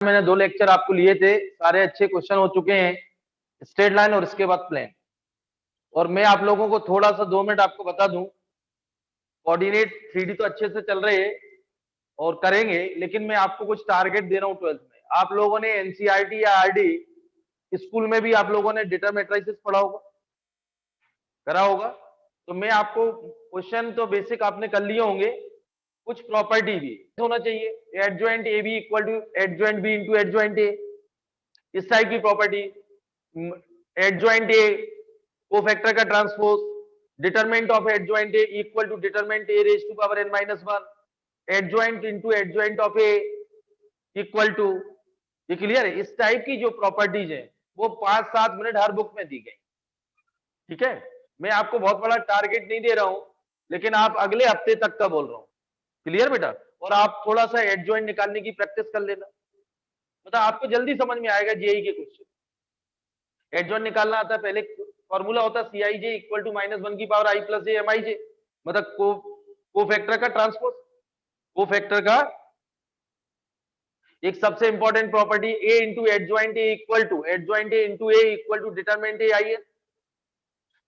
मैंने 2 लेक्चर आपको लिए थे, सारे अच्छे क्वेश्चन हो चुके हैं, स्ट्रेट लाइन और इसके बाद प्लेन। और मैं आप लोगों को थोड़ा सा 2 मिनट आपको बता दूं, कोऑर्डिनेट 3D तो अच्छे से चल रहे हैं और करेंगे, लेकिन मैं आपको कुछ टारगेट दे रहा हूं 12th में। आप लोगों ने एनसीईआरटी या आरडी स्कूल में भी आप लोगों ने डेटा मैट्रिसेस पढ़ा होगा, करा होगा। तो मैं आपको क्वेश्चन तो बेसिक आपने कर लिए होंगे, कुछ प्रॉपर्टी भी होना चाहिए। Adjoint a b equal to adjoint b into adjoint a, इस टाइप की प्रॉपर्टी। एडजॉइंट ए कोफैक्टर का transpose, determinant of adjoint a equal to determinant a raise to power n minus 1, adjoint into adjoint of a equal to, ये clear है। इस type की जो properties है वो 5-7 मिनट हर बुक में दी गई, ठीक है। मैं आपको बहुत बड़ा टारगेट नहीं दे रहा हूं, लेकिन आप अगले हफ्ते तक का बोल रहा हूं, क्लियर बेटा। और आप थोड़ा सा एडजॉइंट निकालने की प्रैक्टिस कर लेना, मतलब आपको जल्दी समझ में आएगा जेई के क्वेश्चन। एडजॉइंट निकालना आता है, पहले फॉर्मूला होता है CIJ इक्वल टू -1 की power I plus j MIJ, मतलब कोफैक्टर का ट्रांसपोज। कोफैक्टर का एक सबसे important property A into adjoint a equal to adjoint a into a equal to determinant a IN।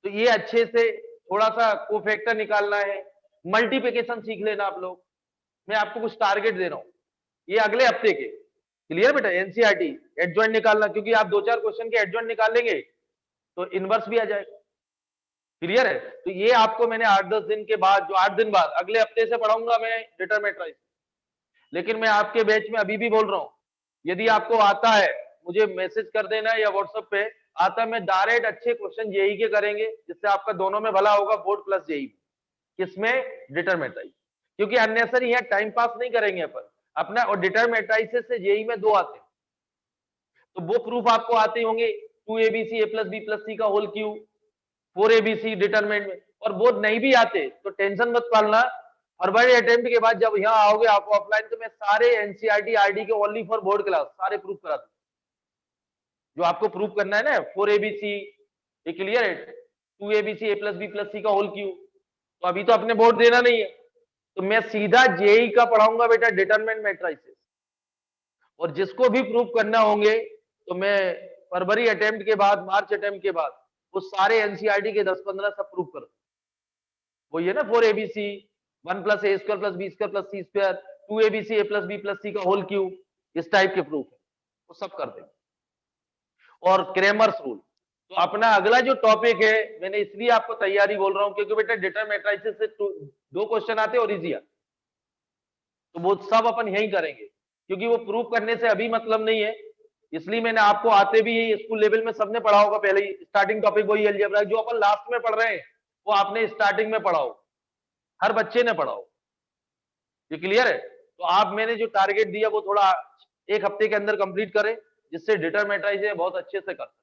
तो ये अच्छे से थोड़ा सा कोफैक्टर निकालना है, मल्टीप्लिकेशन सीख लेना आप लोग। मैं आपको कुछ टारगेट दे रहा हूं, ये अगले हफ्ते के, क्लियर बेटा। एनसीईआरटी एडजॉइंट निकालना, क्योंकि आप 2-4 क्वेश्चन के एडजॉइंट निकाल लेंगे तो इनवर्स भी आ जाएगा, क्लियर है। तो ये आपको मैंने 8-10 दिन के बाद, जो 8 दिन बाद अगले हफ्ते से पढ़ाऊंगा मैं डिटरमिनेंट। लेकिन मैं आपके बैच में अभी भी बोल रहा हूं, यदि आपको आता है मुझे मैसेज कर देना या व्हाट्सएप पे आता है, मैं डायरेक्ट अच्छे क्वेश्चन जेई के करेंगे, जिससे आपका दोनों में भला होगा, बोर्ड प्लस जेई। किसमें? डिटरमिनेंट। क्योंकि अननेसेसरी यहाँ टाइम पास नहीं करेंगे अपन अपना। और डिटरमिनेंट से जेई में 2 आते हैं, तो वो प्रूफ आपको आते होंगे, 2abc a plus b plus c का होल क्यूब, 4abc डिटरमिनेंट में। और वो नहीं भी आते तो टेंशन मत पालना, फरवरी अटेम्प्ट के बाद जब यहाँ आओगे आप ऑफलाइन, तो मैं सारे एनसीईआरटी आरडी के ओनली फॉर बोर्ड क्लास सारे प्रूफ करा दूं। जो आपको प्रूफ करना है ना, 4abc, ये क्लियर है, 2abc a plus b plus c का होल क्यूब। तो अभी तो अपने बोर्ड देना नहीं है, तो मैं सीधा जेई का पढ़ाऊंगा बेटा, डिटरमिनेंट मैट्रिसेस। और जिसको भी प्रूफ करना होंगे तो मैं फरवरी अटेम्प्ट के बाद, मार्च अटेम्प्ट के बाद वो सारे एनसीईआरटी के 10-15 सब प्रूफ कर, वो ये ना 4abc 1 plus a square plus b square plus c square, 2abc a plus b plus c का होल क्यूब, इस टाइप के प्रूफ है वो सब कर देंगे। और क्रेमर्स रूल, तो अपना अगला जो टॉपिक है, मैंने इसलिए आपको तैयारी बोल रहा हूं क्योंकि बेटा डिटरमिनेंट से 2 क्वेश्चन आते और इजी आते, तो वो सब अपन यही करेंगे, क्योंकि वो प्रूफ करने से अभी मतलब नहीं है। इसलिए मैंने आपको आते भी स्कूल लेवल में सबने पढ़ा होगा पहले ही, स्टार्टिंग टॉपिक वही अलजेब्रा, जो अपन लास्ट में पढ़ रहे हैं वो आपने स्टार्टिंग में पढ़ा हो, हर बच्चे ने पढ़ा हो, ये क्लियर है। तो आप, मैंने जो टारगेट दिया वो थोड़ा 1 हफ्ते के अंदर कंप्लीट करें, जिससे डिटरमिनेंट बहुत अच्छे से कर सके,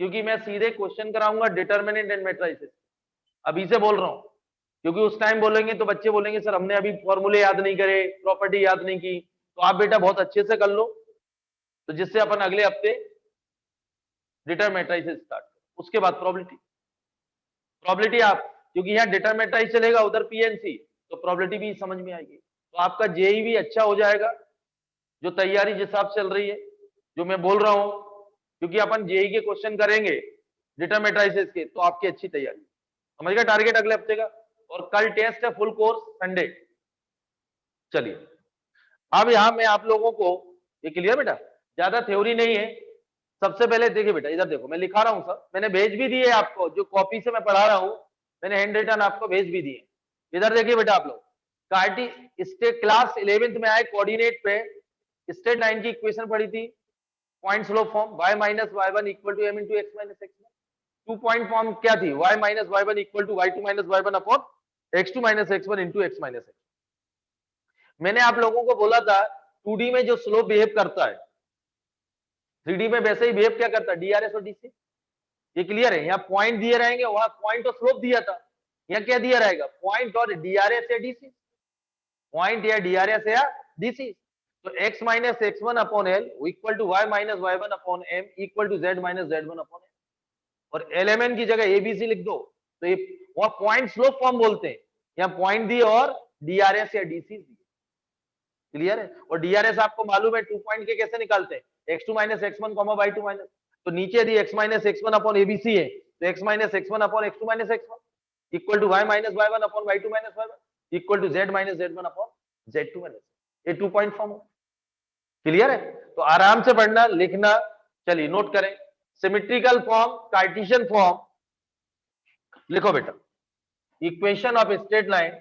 क्योंकि मैं सीधे क्वेश्चन कराऊंगा डिटरमिनेंट एंड मैट्रिसेस, अभी से बोल रहा हूं। क्योंकि उस टाइम बोलेंगे तो बच्चे बोलेंगे सर हमने अभी फॉर्मूले याद नहीं करे, प्रॉपर्टी याद नहीं की, तो आप बेटा बहुत अच्छे से कर लो, तो जिससे अपन अगले हफ्ते डिटरमिनेंट स्टार्ट, उसके बाद प्रोबेबिलिटी। प्रोबेबिलिटी आप, क्योंकि यहाँ डिटरमिनेंट चलेगा, उधर पीएनसी, तो प्रोबेबिलिटी भी समझ में आएगी, तो आपका जेई भी अच्छा हो जाएगा। जो तैयारी जिस हिसाब से चल रही है, जो मैं बोल रहा हूं, क्योंकि अपन जेई के क्वेश्चन करेंगे डिटरमिनेंट के, तो आपकी अच्छी तैयारी समझ गया। टारगेट अगले हफ्ते का, और कल टेस्ट है फुल कोर्स संडे। चलिए अब यहां मैं आप लोगों को, ये क्लियर बेटा, ज्यादा थ्योरी नहीं है। सबसे पहले देखिए बेटा, इधर देखो, मैं लिखा रहा हूं सर, मैंने भेज भी दिए आपको, जो कॉपी से मैं पढ़ा रहा हूं मैंने हैंड रिटन आपको भेज भी दिए। इधर देखिए बेटा, आप लोग कार्टी स्टेट क्लास 11th में आए, कोऑर्डिनेट पे स्टेट लाइन की इक्वेशन पढ़ी थी, point slope form y minus y1 equal to m into x minus x. 2 point form क्या थी? y minus y1 equal to y2 minus y1 upon x2 minus x1 into x minus x. मैंने आप लोगों को बोला था 2D में जो स्लोप बिहेव करता है 3D में वैसे ही बिहेव क्या करता है, डीआरएस और डीसी। ये क्लियर है। यहाँ पॉइंट दिए रहेंगे, वहां पॉइंट और स्लोप दिया था, यहाँ क्या दिया रहेगा, पॉइंट और डीआरएस या डीसी, पॉइंट या डीआरएस या डीसी। तो x minus x1 upon l equal to y minus y1 upon m equal to z minus z1 upon m, और एलिमेंट की जगह एबीसी लिख दो, तो ये वहां पॉइंट स्लोप फॉर्म बोलते हैं, यहाँ पॉइंट दिए और डीआरएस या डीसी दिए, क्लियर है? और डीआरएस आपको मालूम है 2 पॉइंट के कैसे निकालते हैं, x2 minus x1 y2 minus, तो नीचे यदि x minus x1 upon ABC है तो x minus x1 upon x2 minus x1 equal to y minus y1 upon y2 minus y1 equal to z minus z1 upon z2 minus, ये 2 point form. Clear है? तो आराम से पढ़ना लिखना, चलिए नोट करें। सिमेट्रिकल फॉर्म, कार्टेशियन फॉर्म लिखो बेटा, equation of straight line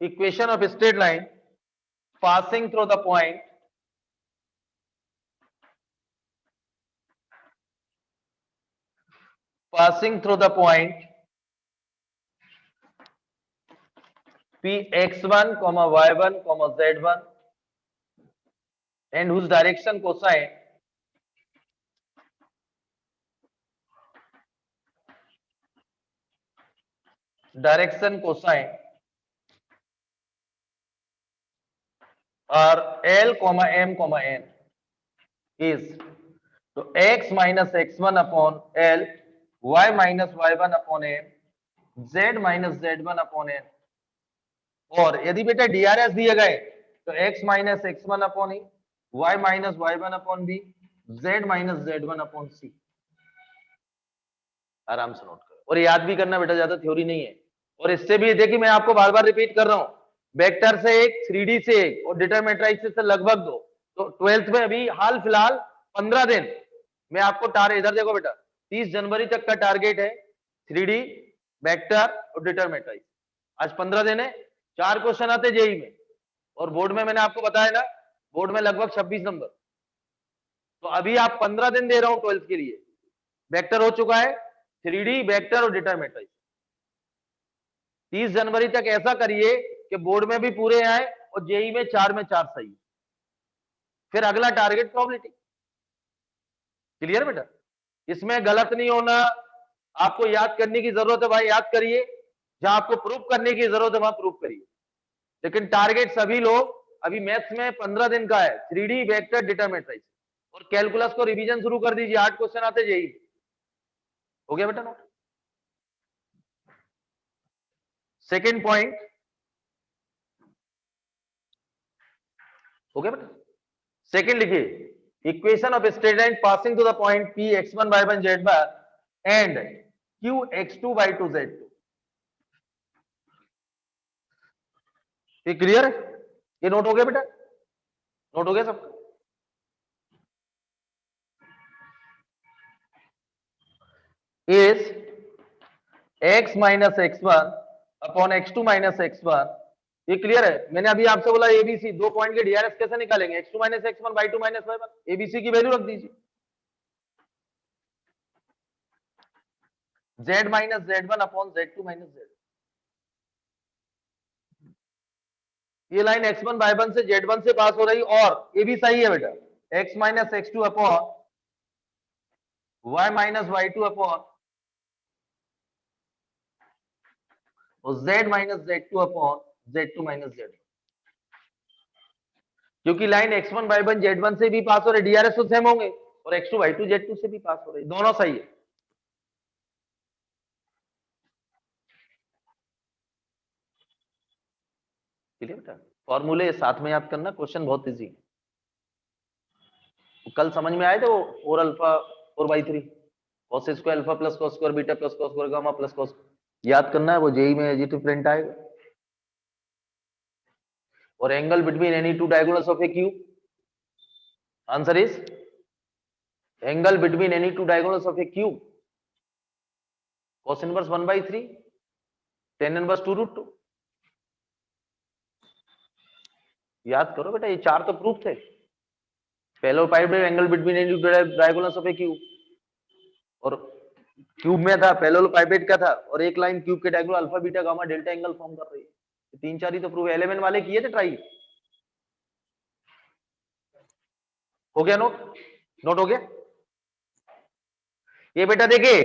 equation of a straight line passing through the point px1 y1 z1 and whose direction cosine are L, M, N is तो x minus x1 upon L, y minus y1 upon n, z minus z1 upon n। और यदि बेटा DRS दिए गए तो x minus x1 upon e, y minus y1 upon b, z minus z1 upon c। आराम से note करो और याद भी करना बेटा, ज्यादा थ्योरी नहीं है। और इससे भी देखिए मैं आपको बार बार रिपीट कर रहा हूं, वेक्टर से एक, 3D से एक और डिटरमिनेंट से लगभग 2। तो 12th में अभी हाल फिलहाल 15 दिन मैं आपको इधर देखो बेटा, 30 जनवरी तक का टारगेट है 3D, वेक्टर और डिटरमिनेंट। आज 15 दिन है, 4 क्वेश्चन आते जेई में और बोर्ड में मैंने आपको बताया ना, बोर्ड में लगभग 26 नंबर। तो अभी आप 15 दिन दे रहा हूं 12th के लिए। वेक्टर हो चुका है, 3D, वेक्टर और डिटरमिनेंट। 30 जनवरी तक ऐसा करिए कि बोर्ड में भी पूरे आए और जेई में 4 में 4 सही। फिर अगला टारगेट प्रोबेबिलिटी। क्लियर बेटा? इसमें गलत नहीं होना, आपको याद करने की जरूरत है भाई, याद करिए। जहां आपको प्रूफ करने की जरूरत है वहां प्रूफ करिए, लेकिन टारगेट सभी लोग अभी मैथ्स में 15 दिन का है, 3D, वेक्टर, डिटरमिनेंट। और कैलकुलस को रिवीजन शुरू कर दीजिए, 8 क्वेश्चन आते जेई। हो गया बेटा नोट? सेकेंड पॉइंट हो गया बेटा? सेकेंड लिखिए, equation of straight line passing to the point P x1 y1 z1 and Q x2 y2 z2। ये क्लियर है? ये नोट हो गया बेटा? नोट हो गया सबका? Is x minus x1 upon x2 minus x1। ये क्लियर है? मैंने अभी आपसे बोला एबीसी, 2 पॉइंट के डीआरएस कैसे निकालेंगे, x2 minus x1 y2 minus y1, ABC की वैल्यू रख दीजिए, z minus z1 upon z2 minus z। ये लाइन x1 y1 से z1 से पास हो रही, और ये भी सही है बेटा, x minus x2 upon y minus y2 upon और z minus z2 upon z2 minus z। क्योंकि लाइन x1 y1 z1 से भी पास हो रही, डीआरएस तो सेम होंगे, और x2 y2 z2 से भी पास हो रही, दोनों सही है। ठीक है बेटा? फॉर्मूले साथ में याद करना, क्वेश्चन बहुत इजी है। कल समझ में आए थे वो 4 alpha 4/3 cos square alpha plus cos square beta plus cos square gamma plus cos, याद करना है, वो जेई में एजिटिव प्रिंट आएगा। और angle between any two diagonals of a cube, answer is angle between any two diagonals of a cube cos inverse 1/3 tan inverse 2√2। याद करो बेटा, ये 4 तो प्रूफ थे। Parallelopiped angle between any two diagonals of a cube, और cube में था, parallelopiped का था, और एक लाइन क्यूब के diagonal alpha beta gamma delta angle form कर रही है। 3-4 ही तो प्रूफ, 11 वाले किए थे ट्राई। हो गया नोट? नोट हो गया? ये बेटा देखिए,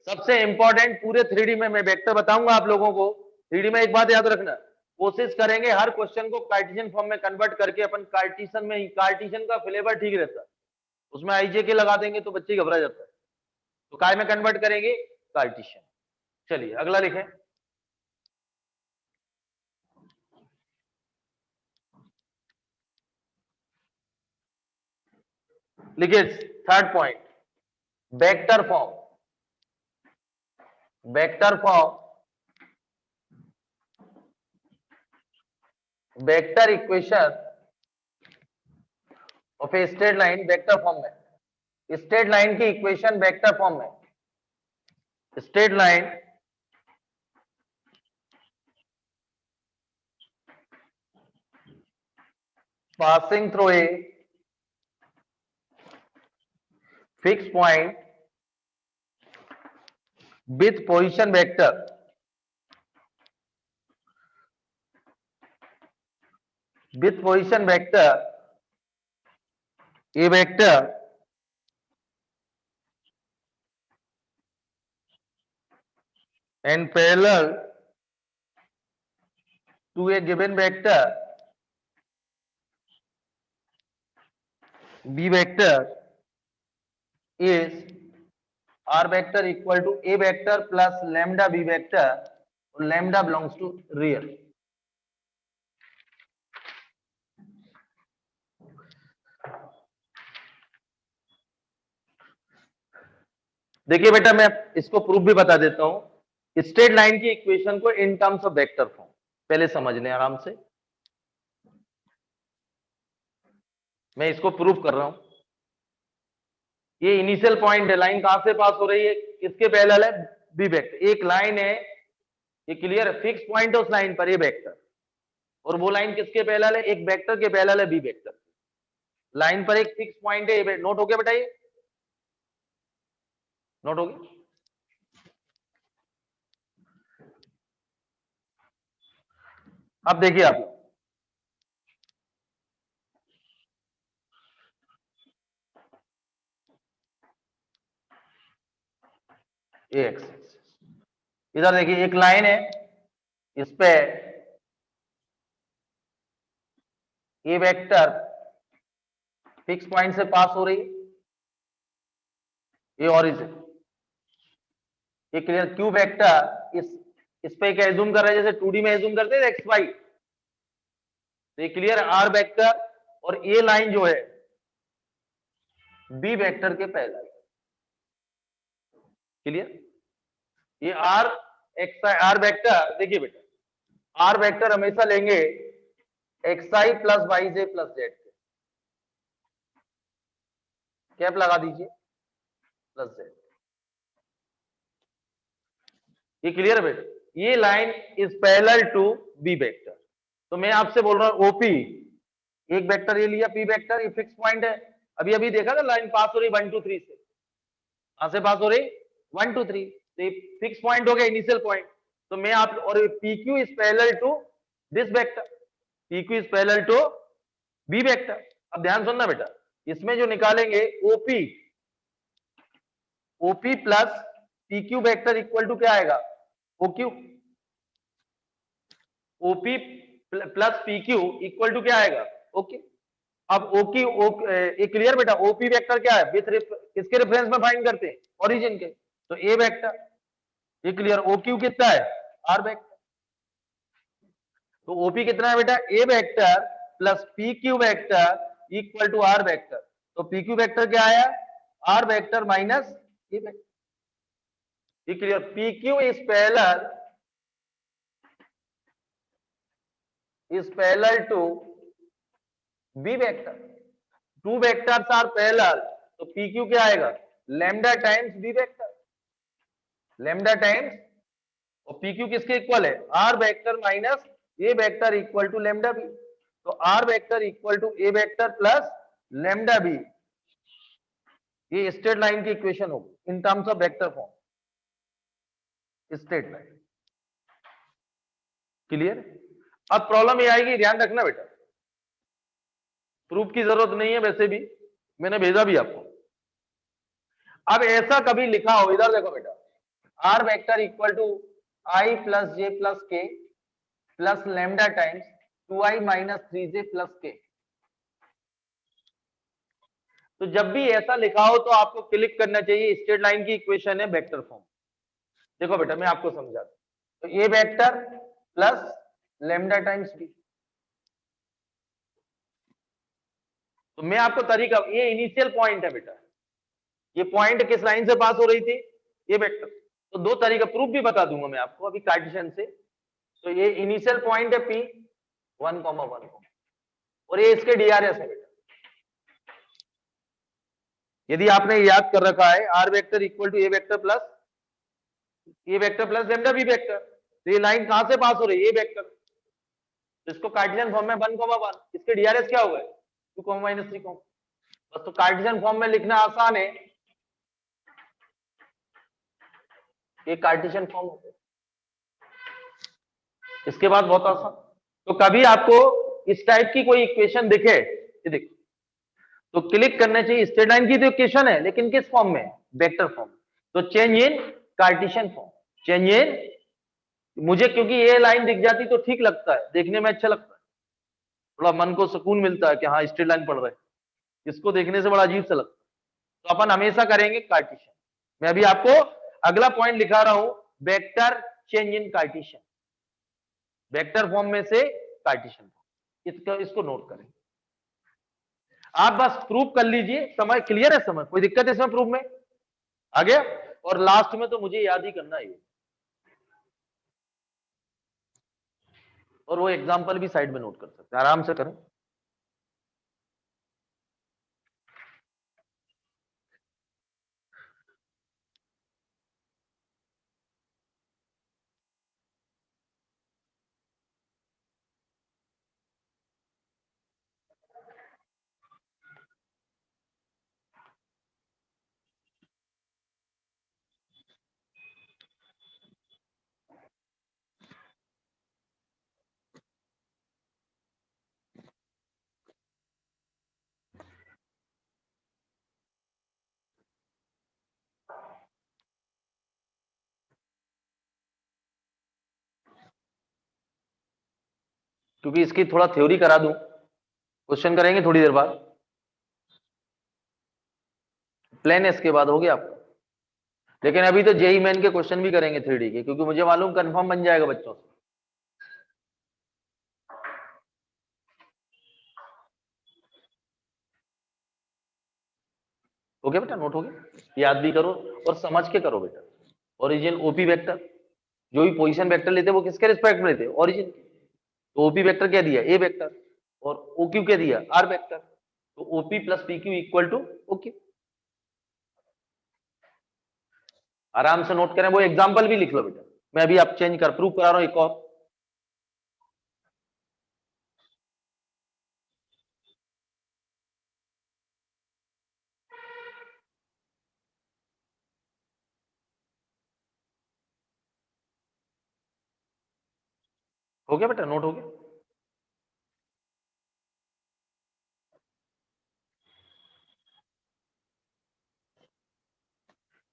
सबसे इंपॉर्टेंट पूरे 3D में मैं वेक्टर बताऊंगा आप लोगों को। 3D में एक बात याद रखना, कोशिश करेंगे हर क्वेश्चन को कार्टेशियन फॉर्म में कन्वर्ट करके, अपन कार्टेशियन में ही, कार्टेशियन का फ्लेवर ठीक रहता है, उसमें आईजे के लगा देंगे तो बच्चे घबरा जाता है, तो काय में कन्वर्ट करेंगे, कार्टेशियन। चलिए अगला लिखें, लिखिए third point, vector form, vector form, vector equation of a straight line vector form में, स्ट्रेट लाइन की इक्वेशन वेक्टर फॉर्म में, straight line passing through a fixed point with position vector a vector and parallel to a given vector b vector is r vector equal to a vector plus lambda b vector, lambda belongs to real. देखिए बेटा मैं इसको proof भी बता देता हूं, straight line की equation को इन टर्म्स ऑफ वेक्टर फॉर्म पहले समझने आराम से, मैं इसको प्रूफ कर रहा हूं। ये इनिशियल पॉइंट है, लाइन कहां से पास हो रही है, किसके पैरेलल है, बी वेक्टर, एक लाइन है, ये क्लियर है, फिक्स पॉइंट है उस लाइन पर, ये वेक्टर, और वो लाइन किसके पैरेलल है, एक वेक्टर के पैरेलल है, बी वेक्टर, लाइन पर एक फिक्स पॉइंट है, नोट हो गया बेटा, ये नोट हो गया। अब देखिए आप, ये एक्सिस, इधर देखिए एक लाइन है, इस पे ये वेक्टर फिक्स पॉइंट से पास हो रही है, ये ओरिजिन, ये क्लियर, क्यू वेक्टर इस पे क्या एज्यूम कर रहे हैं, जैसे 2D में एज्यूम करते हैं एक्स वाई, तो ये क्लियर है, आर वेक्टर, और ये लाइन जो है बी वेक्टर के पैरेलल, क्लियर, ये आर एक्स आर वेक्टर, देखिए बेटा आर वेक्टर हमेशा लेंगे x i plus y j plus z, cap लगा दीजिए, प्लस जेड, ये क्लियर है बेटा, ये line is parallel to B vector, तो मैं आपसे बोल रहा हूं ओपी, एक वेक्टर ये लिया पी वेक्टर, ये फिक्स पॉइंट है, अभी अभी देखा ना लाइन पास हो रही 1 2 3 से, कहां से पास हो रही 1 2 3, तो ये फिक्स पॉइंट हो गया इनिशियल पॉइंट, तो मैं आप, और P Q is parallel to this vector, P Q is parallel to B vector. अब ध्यान सुनना बेटा, इसमें जो निकालेंगे OP, OP plus P Q vector equal to क्या आएगा, OQ, OP plus P Q equal to क्या आएगा, ओके। अब ओकी ये क्लियर बेटा, ओपी वेक्टर क्या है, विथ किसके रेफरेंस में फाइंड करते हैं, ओरिजिन के, तो ए वेक्टर, ये क्लियर, ओक्यू कितना है, आर वेक्टर, तो ओपी कितना है बेटा, ए vector plus P Q vector equal to r vector, तो पी क्यू वेक्टर क्या आया, आर वेक्टर माइनस ए वेक्टर, ये clear, p Q is parallel to B vector, two vectors are parallel, तो P q क्या आएगा, lambda times B vector, lambda times, और P q किसके equal है, are vector minus A vector equal to lambda b, तो are vector equal to A vector plus lambda b, ये straight line की equation होगी in terms of vector form, straight line, clear. अब problem ये आएगी, ध्यान रखना बेटा, प्रूफ की जरूरत नहीं है, वैसे भी मैंने भेजा भी आपको, अब ऐसा कभी लिखा हो, इधर देखो बेटा, r vector equal to i plus j plus k plus lambda times 2i minus 3j plus k, तो जब भी ऐसा लिखा हो तो आपको क्लिक करना चाहिए, स्ट्रेट लाइन की इक्वेशन है वेक्टर फॉर्म, देखो बेटा मैं आपको समझाता हूं, तो ए vector plus lambda times b, तो मैं आपको तरीका, ये इनिशियल पॉइंट है बेटा, ये पॉइंट किस लाइन से पास हो रही थी, ये वेक्टर। तो दो तरीका, प्रूफ भी बता दूंगा मैं आपको अभी कार्टेशियन से। तो ये इनिशियल पॉइंट है P 1,1 और ये इसके डीआरएस है बेटा। यदि आपने याद कर रखा है are vector equal to A vector plus lambda b vector, तो ये लाइन कहां से पास हो रही है, ए वेक्टर, तो इसको कार्टेशियन फॉर्म में 1,1, इसके डीआरएस क्या होगा 2, -3, बस। तो कार्टेशियन फॉर्म में लिखना आसान है, ये कार्टेशियन फॉर्म हो गया। इसके बाद बहुत आसान, तो कभी आपको इस टाइप की कोई इक्वेशन दिखे, ये देखो, तो क्लिक करना चाहिए। स्ट्रेट लाइन की तो इक्वेशन है, लेकिन किस फॉर्म में, वेक्टर फॉर्म। तो change in Cartesian form, change in, मुझे क्योंकि ये लाइन दिख जाती तो ठीक लगता है, देखने में अच्छा लगता है, थोड़ा मन को सुकून मिलता है कि हाँ स्ट्रेट लाइन पढ़ रहे हैं, इसको देखने से बड़ा अजीब सा लगता है। तो अपन हमेशा करेंगे कार्टेशियन। मैं अभी आपको अगला पॉइंट लिखा रहा हूं, vector change in Cartesian, vector form में से कार्टेशियन फॉर्म, इसको नोट करें। आप बस प्रूफ कर लीजिए, समझ क्लियर है, समझ कोई दिक्कत है इसमें प्रूफ में, आ गया। और लास्ट में तो मुझे याद ही करना है, और वो एग्जांपल भी साइड में नोट कर सकते हैं, आराम से करें। क्योंकि इसकी थोड़ा थ्योरी करा दूं, क्वेश्चन करेंगे थोड़ी देर बाद, प्लान इसके बाद हो गया आपका। लेकिन अभी तो जेई मेन के क्वेश्चन भी करेंगे 3D के, क्योंकि मुझे मालूम कंफर्म बन जाएगा बच्चों से। हो गया बेटा, नोट हो गया, याद भी करो और समझ के करो बेटा। ओरिजिन ओपी वेक्टर, जो भी पोजीशन वेक्टर लेते हैं वो किसके रिस्पेक्ट में लेते हैं, ओरिजिन। तो ओपी वेक्टर क्या दिया, ए वेक्टर, और ओक्यू क्या दिया, आर वेक्टर। तो OP plus PQ equal to OQ. आराम से नोट करें, वो एग्जांपल भी लिख लो बेटा, मैं अभी आप चेंज कर प्रूव करा रहा हूं एक और। हो गया बेटा, नोट हो गया।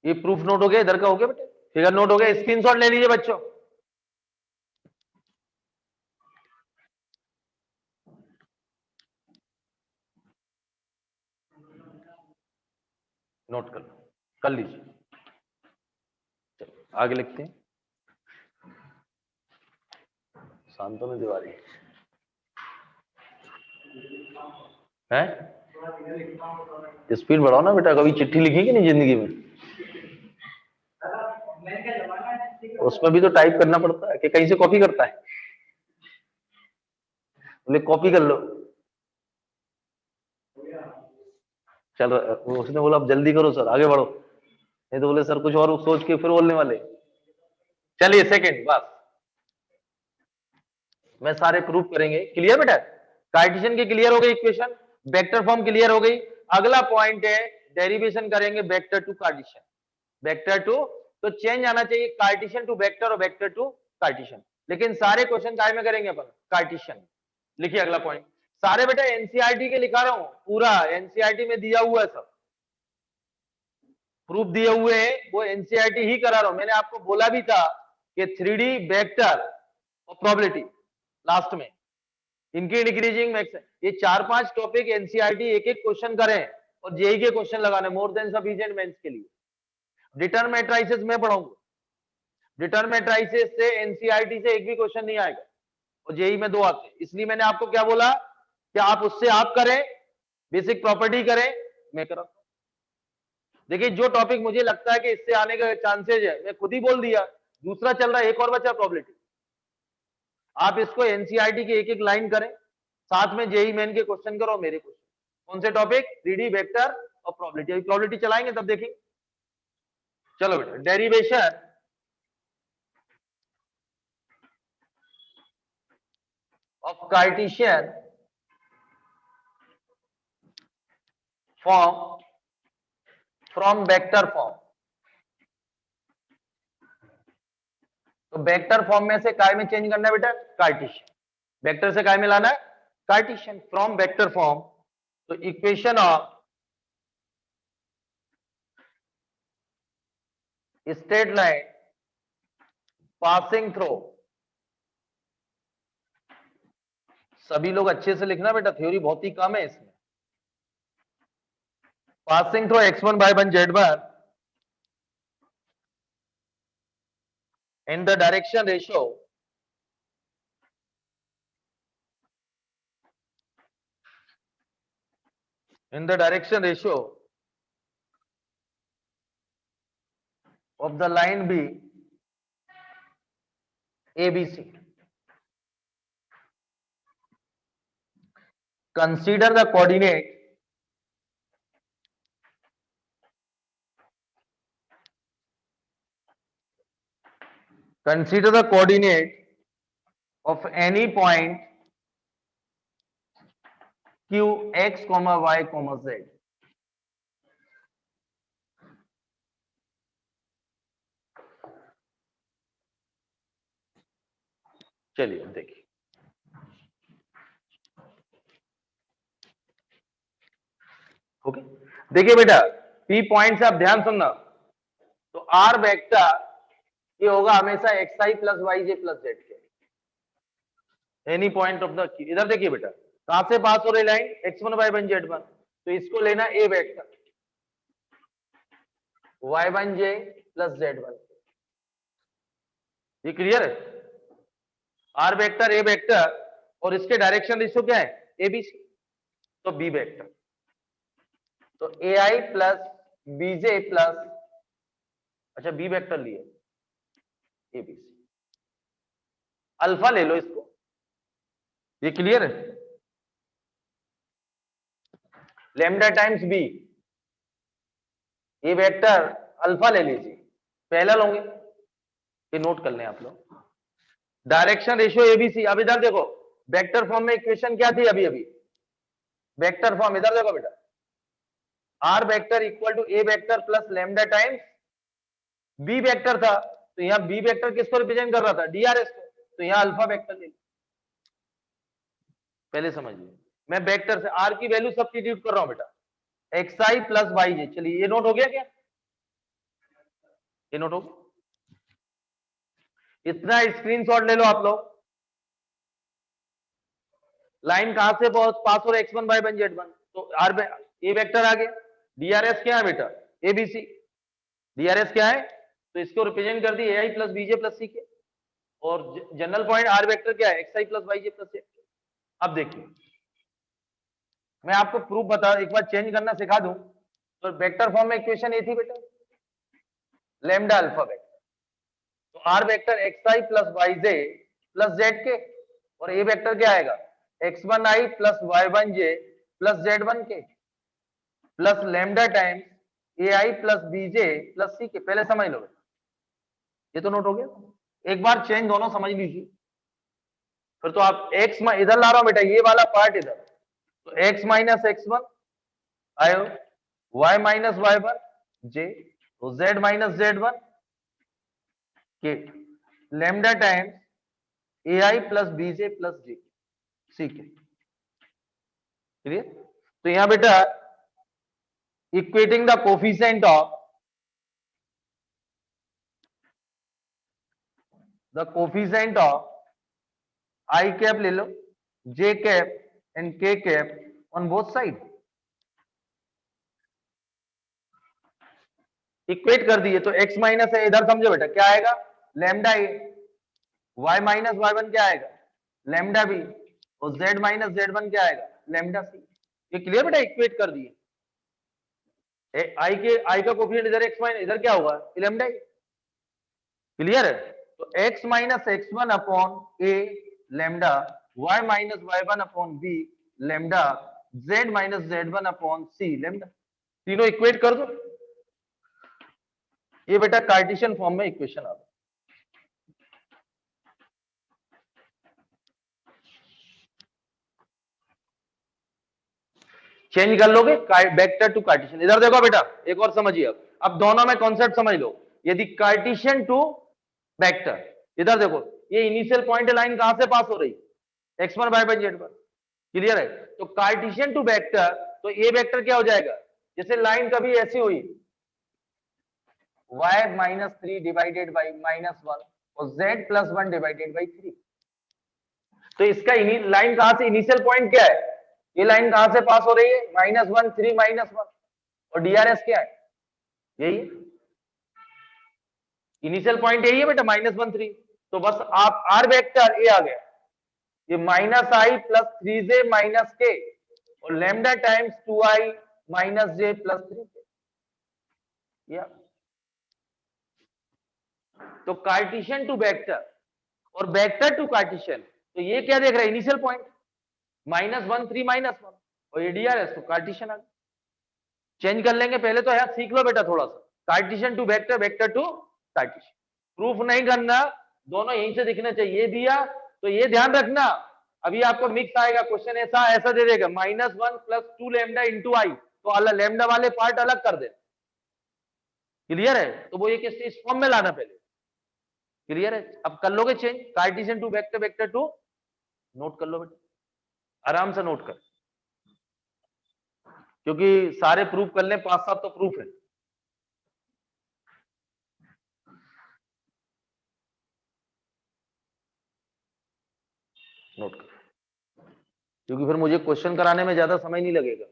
ये प्रूफ नोट हो गया, इधर का हो गया बेटा, फिगर नोट हो गया, स्क्रीनशॉट ले लीजिए बच्चों। नोट कर लीजिए, चलो आगे लिखते हैं। शांतनु तिवारी है, स्पीड बढ़ाओ ना बेटा, कभी चिट्ठी लिखी कि नहीं जिंदगी में, उसमें भी तो टाइप करना पड़ता है कि कहीं से कॉपी करता है, बोले कॉपी कर लो। चलो उसने बोला अब जल्दी करो सर, आगे बढ़ो, नहीं तो बोले सर कुछ और सोच के फिर बोलने वाले। चलिए सेकंड बस, मैं सारे प्रूफ करेंगे। क्लियर बेटा, कार्टेशियन की क्लियर हो गई इक्वेशन, वेक्टर फॉर्म क्लियर हो गई। अगला पॉइंट है डेरिवेशन करेंगे vector to Cartesian, vector to, तो चेंज आना चाहिए कार्टेशियन टू वेक्टर और वेक्टर टू कार्टेशियन। लेकिन सारे क्वेश्चन काय में करेंगे अपन, कार्टेशियन। लिखिए अगला पॉइंट, सारे बेटा एनसीईआरटी के लिखा रहा हूं, पूरा एनसीईआरटी में दिया हुआ है, सब प्रूफ दिए हुए हैं, वो एनसीईआरटी ही करा रहा हूं। मैंने आपको बोला भी था कि 3D वेक्टर और प्रोबेबिलिटी लास्ट में, इनकी डिक्रीजिंग मैक्स, ये 4-5 टॉपिक एनसीईआरटी एक एक क्वेश्चन करें और जेई के क्वेश्चन लगाने मोर देन सफिशिएंट मेंस के लिए। डिटरमेट्राइसिस में पढ़ाऊंगा, डिटरमेट्राइसिस से एनसीईआरटी से एक भी क्वेश्चन नहीं आएगा और जेई में 2 आते हैं। इसलिए मैंने आपको क्या बोला कि आप उससे आप करें बेसिक प्रॉपर्टी करें, मैं कर रहा हूं। देखिए जो टॉपिक मुझे लगता है कि इससे आने का चांसेज है, मैं खुद ही बोल दिया। दूसरा चल रहा है, एक और बचा प्रोबेबिलिटी। आप इसको एनसीईआरटी की एक एक लाइन करें, साथ में जेई मेन के क्वेश्चन करो, मेरे क्वेश्चन। कौन से टॉपिक? 3D वेक्टर और प्रोबेबिलिटी। अभी प्रोबेबिलिटी चलाएंगे तब देखेंगे। चलो बेटा, derivation of Cartesian form from vector form। तो वेक्टर फॉर्म में से काय में चेंज करना है बेटा? कार्टेशियन। वेक्टर से काय में लाना है? कार्टेशियन। फ्रॉम वेक्टर फॉर्म, तो equation of straight line passing through, सभी लोग अच्छे से लिखना बेटा, थ्योरी बहुत ही कम है इसमें। Passing through x1 y1 z1 in the direction ratio of the line B ABC। Consider the coordinate of any point q x, y, z। चलिए देखिए, ओके। देखिए बेटा, पी पॉइंट से आप ध्यान सुनना। तो आर वेक्टर ये होगा हमेशा x i plus y j plus z के, एनी पॉइंट ऑफ द, इधर देखिए बेटा, कहां से पास हो रही लाइन? x1 y1 z1। तो इसको लेना ए vector y1 j plus z1। ये क्लियर है? आर वेक्टर, ए वेक्टर, और इसके डायरेक्शन रेशियो क्या है? एबीसी। तो बी वेक्टर, तो ए आई प्लस बीजे प्लस, अच्छा बी वेक्टर लिए एबीसी, अल्फा ले लो इसको। ये क्लियर है? लैम्डा टाइम्स बी, ये वेक्टर अल्फा ले लीजिए, पहला लोगे, ये नोट कर लें आप लोग। Direction ratio ABC. अब इधर देखो, वेक्टर फॉर्म में इक्वेशन क्या थी अभी अभी? वेक्टर फॉर्म इधर देखो बेटा, r vector equal to A vector plus lambda times B vector था। तो यहां बी वेक्टर किसको रिप्रेजेंट कर रहा था? डीआरएस को। तो यहां अल्फा वेक्टर ले, पहले समझिए, मैं वेक्टर से आर की वैल्यू सब्स्टिट्यूट कर रहा हूं बेटा, एक्स आई प्लस वाई जे। चलिए ये नोट हो गया क्या? ये नोट हो गया? इतना स्क्रीनशॉट ले लो आप लोग। लाइन कहां से पास हो रहा है? x1 y1 z1। तो आर ए वेक्टर आ गया। डीआरएस क्या है बेटा? एबीसी। डीआरएस क्या है? तो इसको रिप्रेजेंट कर दी ए आई प्लस बीजे प्लस सी के, और जनरल पॉइंट आर वेक्टर क्या है? X i plus y j plus Z. अब देखिए, मैं आपको प्रूफ बता, एक बार चेंज करना सिखा दूं। तो वेक्टर फॉर्म में इक्वेशन ये थी बेटा, लैम्डा अल्फा वेक्टर। तो are vector x i plus y j plus z के, और ए वेक्टर क्या आएगा? x1 i plus y1 j plus z1 के, प्लस लैम्डा टाइम्स ए आई प्लस बीजे प्लस सी के। पहले समझ लो, ये तो नोट हो गया। एक बार चेंज दोनों समझ लीजिए, फिर तो आप x इधर ला रहा हूं बेटा, ये वाला पार्ट इधर, तो x माइनस x1 आयो, y माइनस y1 j, तो z माइनस z1 के, लैम्डा टाइम्स ए आई प्लस बीजे प्लस जे सी के। क्लियर? तो यहां बेटा equating the coefficient of I cap ले लो, जे कैप एंड के cap on both side, equate कर दिए। तो x माइनस है, इधर समझो बेटा क्या आएगा? लैम्डा ए, y माइनस y1 क्या आएगा? लैम्डा बी, और z माइनस z1 क्या आएगा? लैम्डा सी। ये क्लियर बेटा, इक्वेट कर दिए। आई का कोफिशिएंट इधर x माइनस, इधर क्या होगा लैम्डा। क्लियर है? तो x minus x1 upon a lambda, y minus y1 upon b lambda, z minus z1 upon c lambda. तीनों इक्वेट कर दो, ये बेटा कार्टेशियन फॉर्म में इक्वेशन आ गई। चेंज कर लोगे वेक्टर टू कार्टेशियन। इधर देखो बेटा, एक और समझिए, अब दोनों में कॉन्सेप्ट समझ लो। यदि कार्टेशियन टू वेक्टर, इधर देखो, ये इनिशियल पॉइंट लाइन कहां से पास हो रही, x1 y बाई जेड पर। क्लियर है? तो कार्टेशियन टू वेक्टर, तो ये वेक्टर क्या हो जाएगा, जैसे लाइन कभी ऐसी हुई y माइनस 3 डिवाइडेड बाई -1 और z प्लस 1 डिवाइडेड बाई 3। तो इसका लाइन कहां से, इनिशियल पॉइंट क्या है, ये लाइन कहां से पास हो रही है, -1 3 -1, और डीआरएस क्या है, यही है इनिशियल पॉइंट, यही है बेटा -1 3। तो बस आप आर वेक्टर ये आ गया, ये -i प्लस 3j माइनस के और lambda times 2i minus j plus 3k। या तो कार्टेशियन टू वेक्टर और वेक्टर टू कार्टेशियन, तो ये क्या देख रहा है, इनिशियल पॉइंट -1 3 -1 और ये डीआरएस, तो कार्टेशियन आ गया। चेंज कर लेंगे, पहले तो यार सीख लो बेटा थोड़ा सा, Cartesian to vector, vector to Cartesian. Proof नहीं करना, दोनों यहीं से दिखना चाहिए। दिया तो ये ध्यान रखना, अभी आपको मिक्स आएगा क्वेश्चन, ऐसा ऐसा दे देगा -1 प्लस 2 लैम्डा इंटू आई, तो अलग लैम्डा वाले पार्ट अलग कर दे। क्लियर है? तो वो एक इस फॉर्म में लाना पहले। क्लियर है? अब कर लोगे change, Cartesian to vector, vector to, note कर लो बेटा, आराम से नोट कर, क्योंकि सारे प्रूफ कर ले, 5-7 तो प्रूफ है। नोट कर, क्योंकि फिर मुझे क्वेश्चन कराने में ज्यादा समय नहीं लगेगा।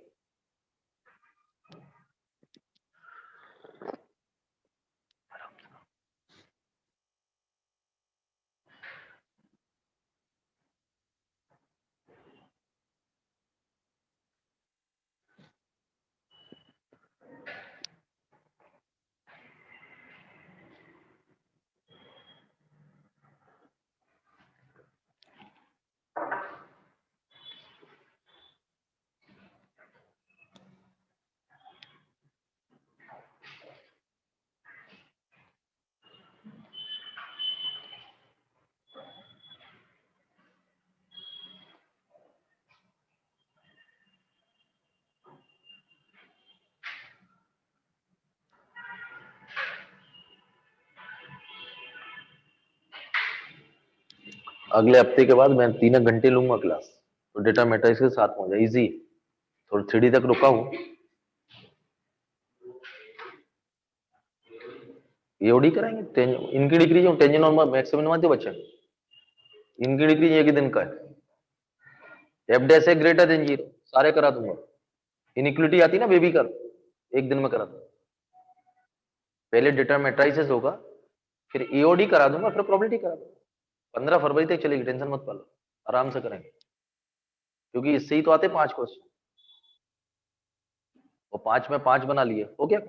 अगले हफ्ते के बाद मैं 3 घंटे लूंगा क्लास, तो डेटा मैट्रिक्स के साथ हो जाए, इजी, थोड़ा 3D तक रुका हूं। एओडी कराएंगे, इनकी डिग्री जो टेंजन और मैक्सिमम मानते बच्चे, इनकी डिग्री एक ही दिन का है, एफ डैश है ग्रेटर देन 0, सारे करा दूंगा। इनइक्विलिटी आती ना बेबी कर, एक दिन में करा दूंगा। पहले डेटा मैट्रिसेस होगा, फिर एओडी करा दूंगा, फिर प्रोबेबिलिटी करा दूंगा। 15 फरवरी तक चलेगी, टेंशन मत पालो, आराम से करेंगे, क्योंकि इससे ही तो आते 5 क्वेश्चन, और 5 में 5 बना लिए, हो गया,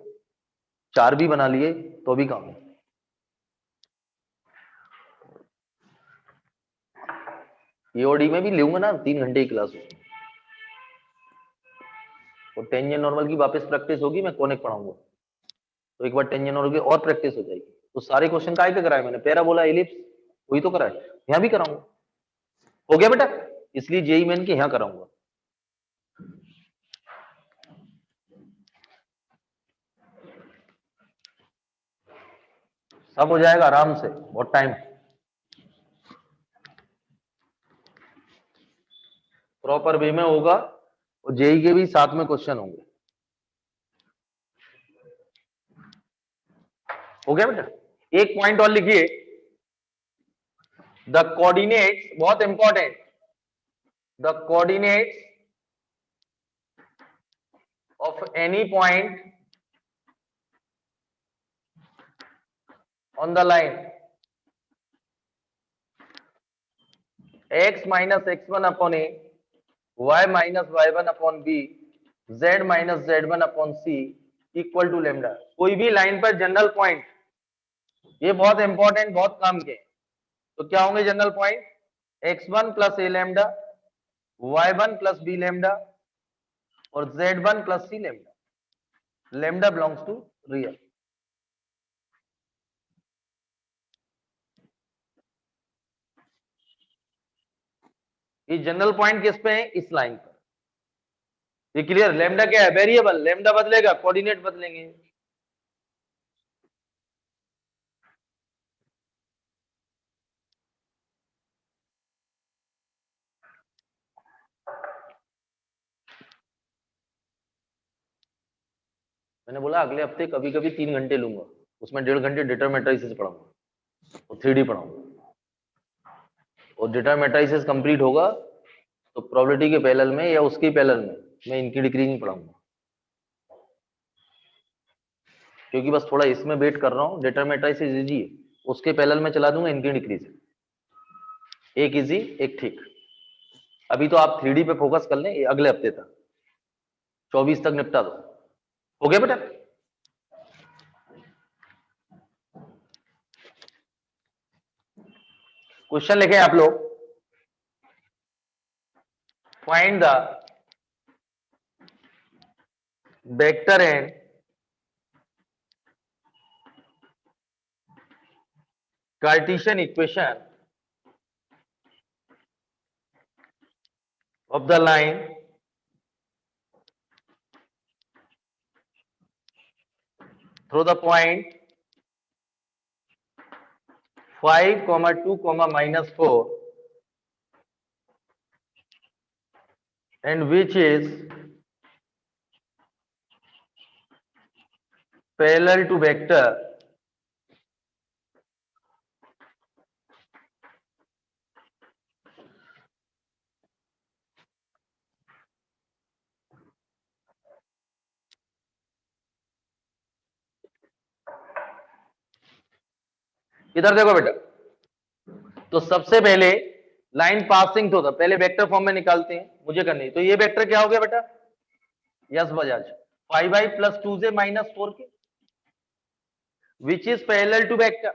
4 भी बना लिए तो भी काम है। एओडी में भी लूंगा ना 3 घंटे की क्लास, और टेंजेंट नॉर्मल की वापस प्रैक्टिस होगी, मैं कॉनिक पढ़ाऊंगा, तो एक बार टेंजेंट नॉर्मल की और प्रैक्टिस हो जाएगी। तो सारे क्वेश्चन काय पे कराए मैंने, पैराबोला, एलिप्स, वही तो कराए, यहाँ भी कराऊंगा। हो गया बेटा, इसलिए जेई मेन के यहाँ कराऊंगा। सब हो जाएगा आराम से, बहुत टाइम, प्रॉपर वे में होगा, और जेई के भी साथ में क्वेश्चन होंगे। हो गया बेटा, एक पॉइंट और लिखिए, द कोऑर्डिनेट्स, बहुत important, the coordinates of any point on the line x minus x1 upon a y minus y one upon b z minus z one upon c equal to lambda. कोई भी line पर general point, ये बहुत important, बहुत काम के, तो क्या होंगे general point? x1 plus a lambda, y1 plus b lambda और z1 plus c lambda. Lambda belongs to real. ये जनरल पॉइंट किस पे है? इस लाइन पर। ये क्लियर? लेमडा क्या है? वेरिएबल। लेमडा बदलेगा, कोऑर्डिनेट बदलेंगे। मैंने बोला अगले हफ्ते कभी कभी 3 घंटे लूंगा, उसमें 1.5 घंटे डेटा मैट्रिसेस पढ़ाऊंगा और 3D पढ़ाऊंगा। और डेटा मैट्रिसेस कंप्लीट होगा तो प्रोबेबिलिटी के पैरेलल में या उसके पैरेलल में मैं इनकी डिक्रीजिंग पढ़ाऊंगा, क्योंकि बस थोड़ा इसमें वेट कर रहा हूँ। डेटा मैट्रिसेस इजी है, उसके पैरेलल में चला दूंगा इनकी डिक्रीजिंग। एक इजी एक ठीक। अभी तो आप 3D पे फोकस कर लें, अगले हफ्ते तक 24 तक निपटा दो। हो गया बेटा? क्वेश्चन लिखे आप लोग, find the vector and Cartesian equation of the line through the point 5, 2, -4 and which is parallel to vector इधर देखो बेटा। तो सबसे पहले लाइन पासिंग थ्रू, पहले वेक्टर फॉर्म में निकालते हैं, मुझे करनी। तो ये वेक्टर क्या हो गया बेटा? Yes Bajaj, 5i plus 2j minus 4k which is parallel to vector.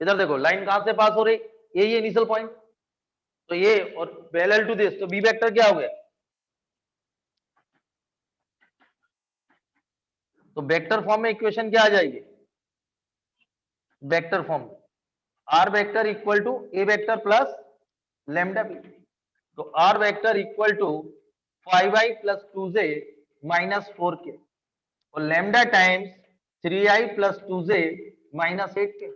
इधर देखो लाइन कहां से पास हो रही? ये इनिशियल पॉइंट, तो ये और पैरेलल टू दिस, तो बी वेक्टर क्या हो गया? तो वेक्टर फॉर्म में इक्वेशन क्या आ जाएगी? Vector form r vector equal to A vector plus lambda b. तो are vector equal to 5i plus 2j minus 4k और lambda times 3i plus 2j minus 8k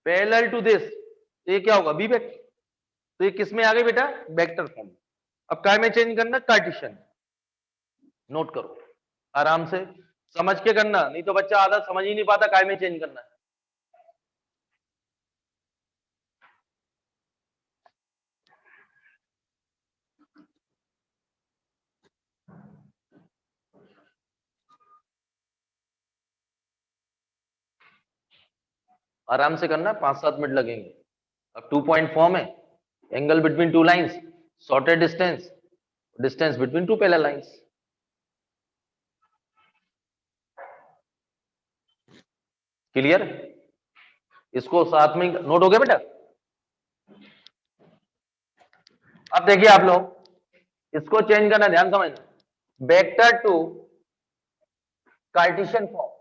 parallel to this. तो ये क्या होगा? B vector. तो ये किस में आ गई बेटा? Vector form. अब काय में चेंज करना? कार्टेशियन। नोट करो आराम से, समझ के करना, नहीं तो बच्चा आधा समझ ही नहीं पाता काय में चेंज करना है। आराम से करना, 5-7 मिनट लगेंगे। अब 2 पॉइंट फॉर्म है, angle between two lines, shorted distance, distance between two parallel lines. Clear? इसको साथ में नोट हो गया बेटा? अब देखिए आप लोग इसको चेंज करना, ध्यान समझना। Vector to Cartesian form,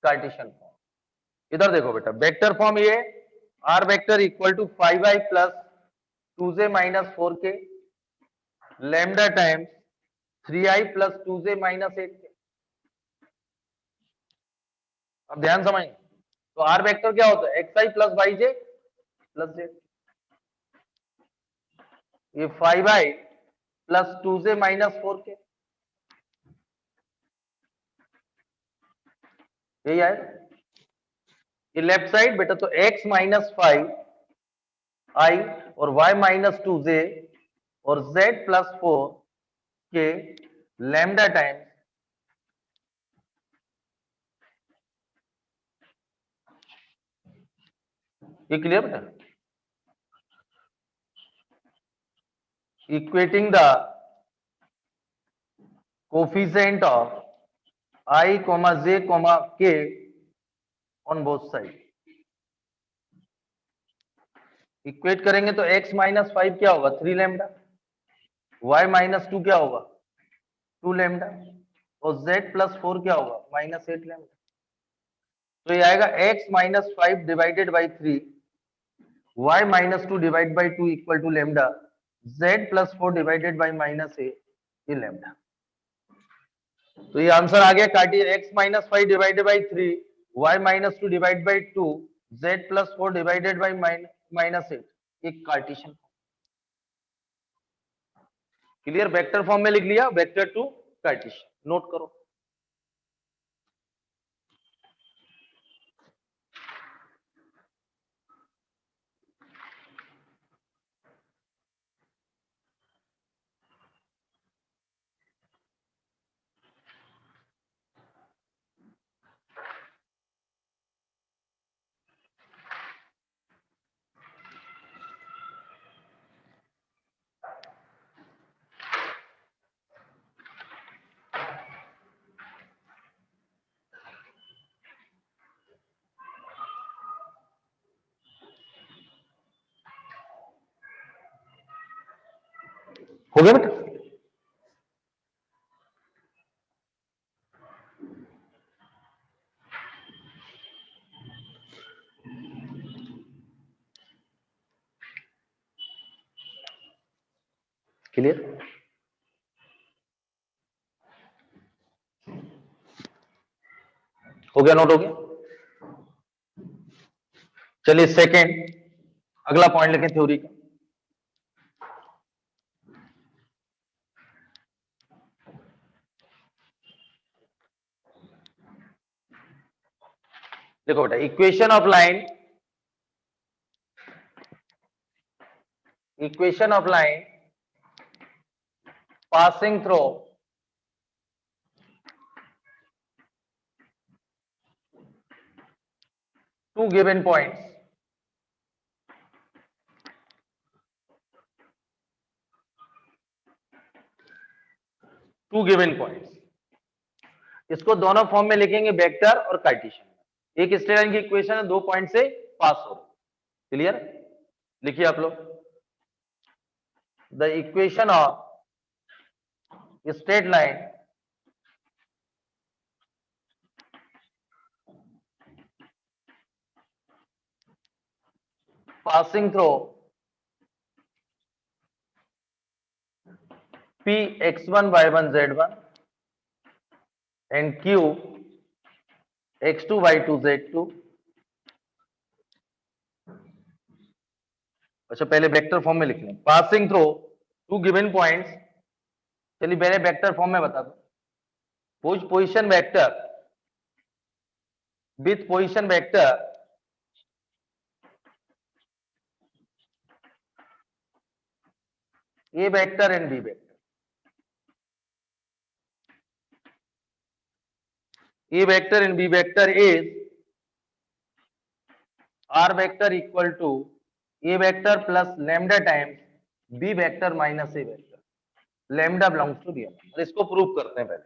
Cartesian form. इधर देखो बेटा, वेक्टर फॉर्म ये r vector equal to 5i plus 2j minus 4k lambda times 3i plus 2j minus 8k। अब ध्यान समझें, तो आर वेक्टर क्या होता है? xi plus yj plus z। ये 5i plus 2j minus 4k, यही आए। ये लेफ्ट साइड बेटा, तो x माइनस 5i और y माइनस 2j और z प्लस 4 के लैम्डा टाइम्स ये क्लियर बेटा? Equating the coefficient of I, J, K on both side. Equate करेंगे तो x माइनस 5 क्या होगा 3 लैम्डा, y माइनस 2 क्या होगा 2 लैम्डा, और z प्लस 4 क्या होगा माइनस 8 लैम्डा। तो ये आएगा x minus 5 divided by 3, y minus 2 divide by 2 equal to lambda, z plus 4 divided by minus A, ये लैम्डा। तो ये आंसर आ गया Cartesian x minus 5 divided by 3, y minus 2 divide by 2, z plus 4 divided by minus 8, एक Cartesian. Clear? Vector form में लिख लिया, vector to Cartesian, note करो। हो गया बेटा? क्लियर? हो गया, नोट हो गया? चलिए सेकेंड, अगला पॉइंट लिखें थ्योरी का। देखो बेटा, equation of line, equation of line passing through two given points, two given points, इसको दोनों फॉर्म में लिखेंगे वेक्टर और कार्टेशियन। एक स्ट्रेट लाइन की इक्वेशन है, 2 पॉइंट से पास हो। क्लियर? लिखिए आप लोग, the equation of straight line passing through P x1 y1 z1 and Q x2 y2 z2। अच्छा, पहले वेक्टर फॉर्म में लिख लें, passing through two given points. चलिए पहले वेक्टर फॉर्म में बता दो, position vector with position vector A vector and B vector। A vector and B vector is R vector equal to A vector plus lambda times B vector minus A vector। lambda belongs to D। और इसको prove करते हैं पहले।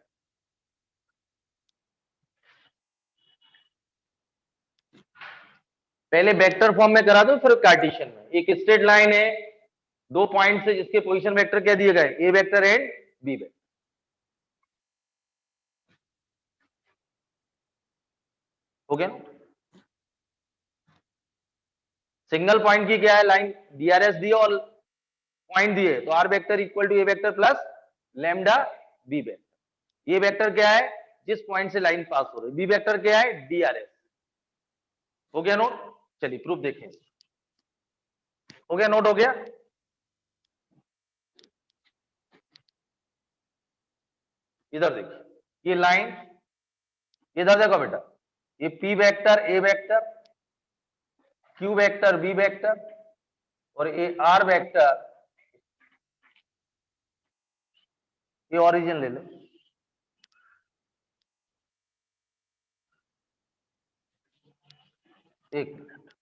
पहले vector form में करा दो, फिर कार्टेशियन में। एक स्ट्रेट लाइन है, 2 पॉइंट से, जिसके पोजीशन वेक्टर क्या दिए गए, ए वेक्टर एंड बी वेक्टर। हो गया? सिंगल पॉइंट की क्या है लाइन, डीआरएस दिए और पॉइंट दिए, तो are vector equal to A vector plus lambda b vector. ये वेक्टर क्या है, जिस पॉइंट से लाइन पास हो रही, बी वेक्टर क्या है, डीआरएस। हो गया नोट? चलिए प्रूफ देखें। हो गया, नोट हो गया? इधर देखिए, ये लाइन, इधर देखो बेटा, ये p vector a vector, q vector b vector, और ये आर वेक्टर, ये ओरिजिन ले लो। एक मिनट,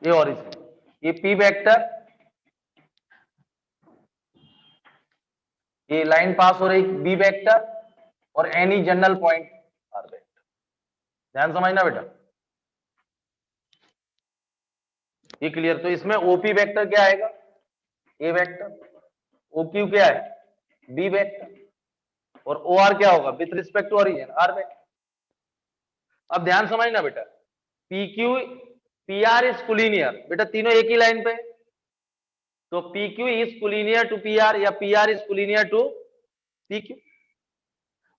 ये ओरिजिन, ये पी वेक्टर, ये लाइन पास हो रही बी वेक्टर और any general point r vector. ध्यान समझना बेटा, ये क्लियर। तो इसमें ओपी वेक्टर क्या आएगा, ए वेक्टर, ओक्यू क्या है, बी वेक्टर, और ओ आर क्या होगा with respect to origin, R vector. अब ध्यान समझना बेटा, P Q P R is collinear, बेटा तीनों एक ही लाइन पे, तो P Q is collinear to P R या P R is collinear to P Q.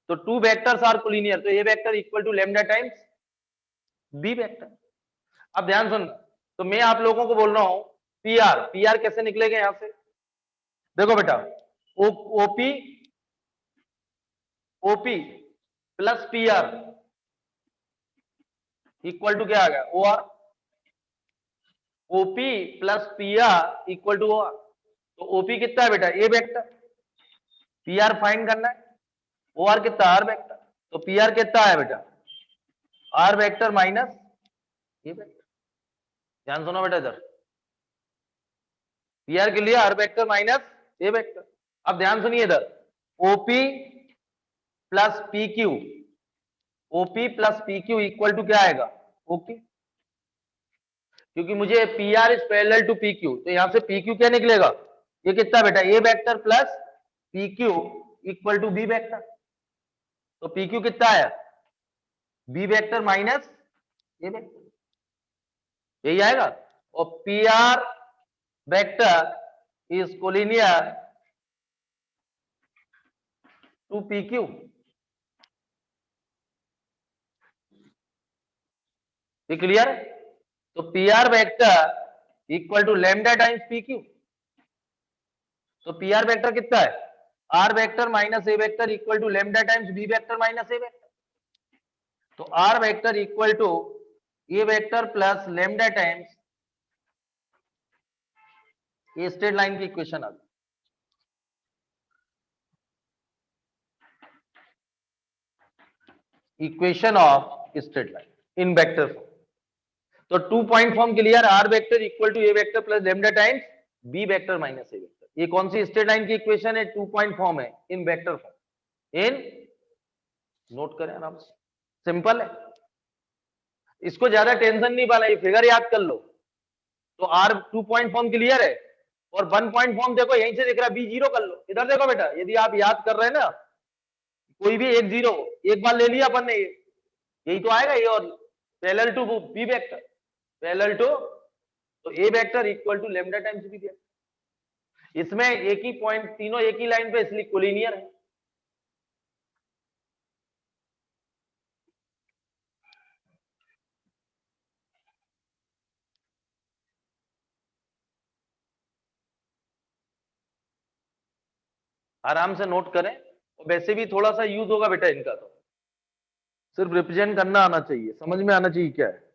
तो टू वेक्टर्स आर कोलिनियर, तो ए vector equal to lambda times B vector. अब ध्यान सुनना, तो मैं आप लोगों को बोल रहा हूं पी आर कैसे निकलेगा यहां से, देखो बेटा, OP OP plus P R equal to क्या आ गया, O R. OP plus P R equal to O R. तो ओपी कितना है बेटा, ए वेक्टर, पी आर फाइंड करना है, ओ आर कितना, आर वेक्टर। तो पी आर कितना है बेटा, आर वेक्टर माइनस ए वेक्टर। ध्यान सुनो बेटा इधर, पी आर के लिए आर वेक्टर माइनस ए वेक्टर। अब ध्यान सुनिए इधर, OP plus P Q, OP plus P Q equal to क्या आएगा, ओपी, क्योंकि मुझे P R is parallel to P Q, तो यहां से पी क्यू क्या निकलेगा, ये कितना बेटा, ए vector plus P Q equal to B vector. तो पी क्यू कितना है, बी वेक्टर माइनस ए वेक्टर, यही आएगा। और P R vector is collinear to P Q. ये क्लियर है। तो P R vector equal to lambda times P Q. तो पी आर वेक्टर कितना है, are vector minus A vector equal to lambda times B vector minus A vector. तो are vector equal to A vector plus lambda times, ये straight line की equation आ गई। Equation of straight line in vector form. तो 2 point form clear, r vector equal to A vector plus lambda times B vector minus A vector. ये कौन सी straight line की equation है, 2 पॉइंट फॉर्म है इन वेक्टर फॉर्म। इन, note करें आराम से, सिंपल है, इसको ज्यादा टेंशन नहीं पाना, ये फिगर याद कर लो। तो आर 2 पॉइंट फॉर्म क्लियर है, और 1 पॉइंट फॉर्म देखो यहीं से दिख रहा है, बी जीरो कर लो। इधर देखो बेटा, यदि आप याद कर रहे हैं ना, कोई भी एक जीरो एक बार ले लिया अपन ने, यही तो आएगा ये, और parallel to B vector, parallel to, तो ए vector equal to lambda times B vector. इसमें एक ही पॉइंट, तीनों एक ही लाइन पे, इसलिए कोलिनियर है। आराम से नोट करें, और वैसे भी थोड़ा सा यूज होगा बेटा इनका, तो सिर्फ रिप्रेजेंट करना आना चाहिए, समझ में आना चाहिए क्या है।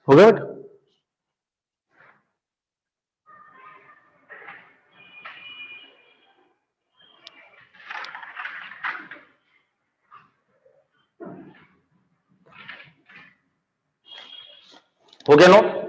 हो गया बेटा, हो गया नोट।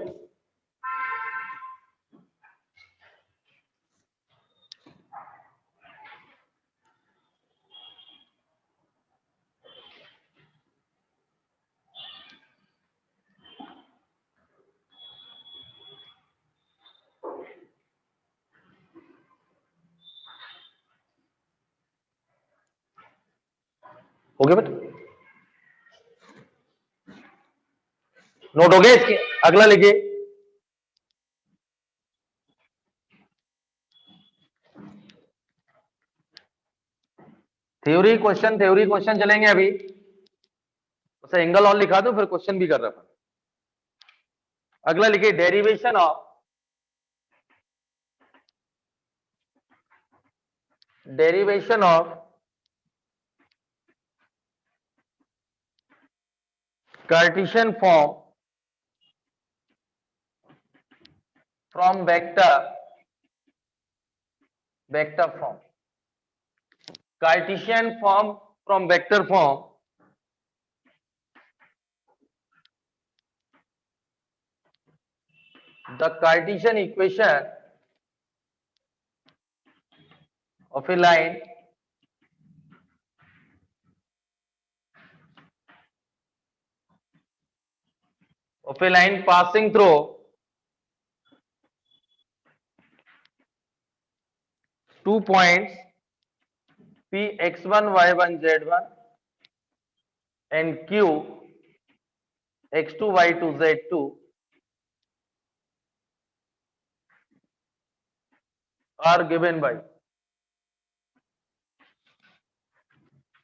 हो गया बेटा, नोट हो गया इसके, अगला लिखिए। थ्योरी क्वेश्चन चलेंगे अभी, उसे एंगल और लिखा दो, फिर क्वेश्चन भी कर रहा था। अगला लिखिए, derivation of Cartesian form from vector form, Cartesian form from vector form the Cartesian equation of a line passing through two points P x1 y1 z1 and Q x2 y2 z2 are given by,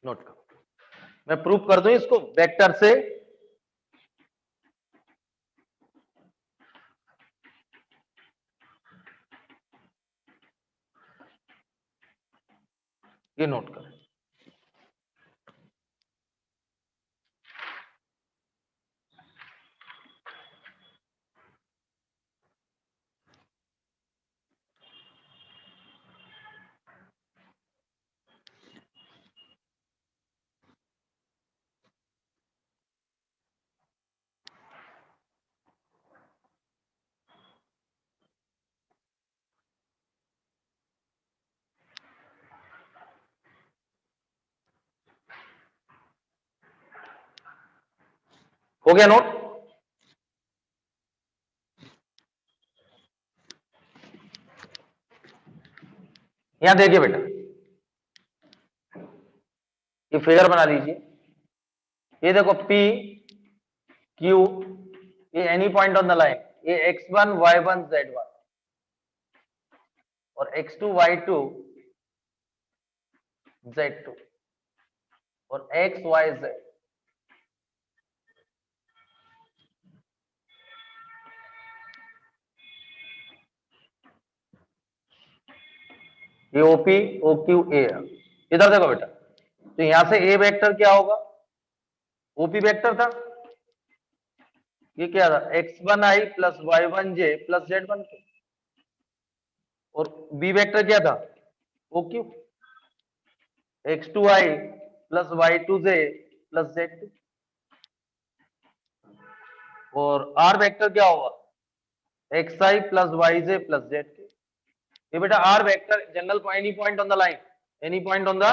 note करो, मैं proof कर दूं इसको vector से, ये note करें। हो गया नोट? यहां देखिए बेटा, ये फिगर बना लीजिए, ये देखो P Q, ये any point on the line, ये x1 y1 z1 और x2 y2 z2 और x y z, ये OP OQ A है। इधर देखो बेटा, तो यहां से A वेक्टर क्या होगा, OP वेक्टर था, ये क्या था x1i plus y1j plus z1k, और B वेक्टर क्या था OQ x2i plus y2j plus z2, और R वेक्टर क्या होगा xi plus yj plus zk। ये बेटा R vector general any point on the line, any point on the,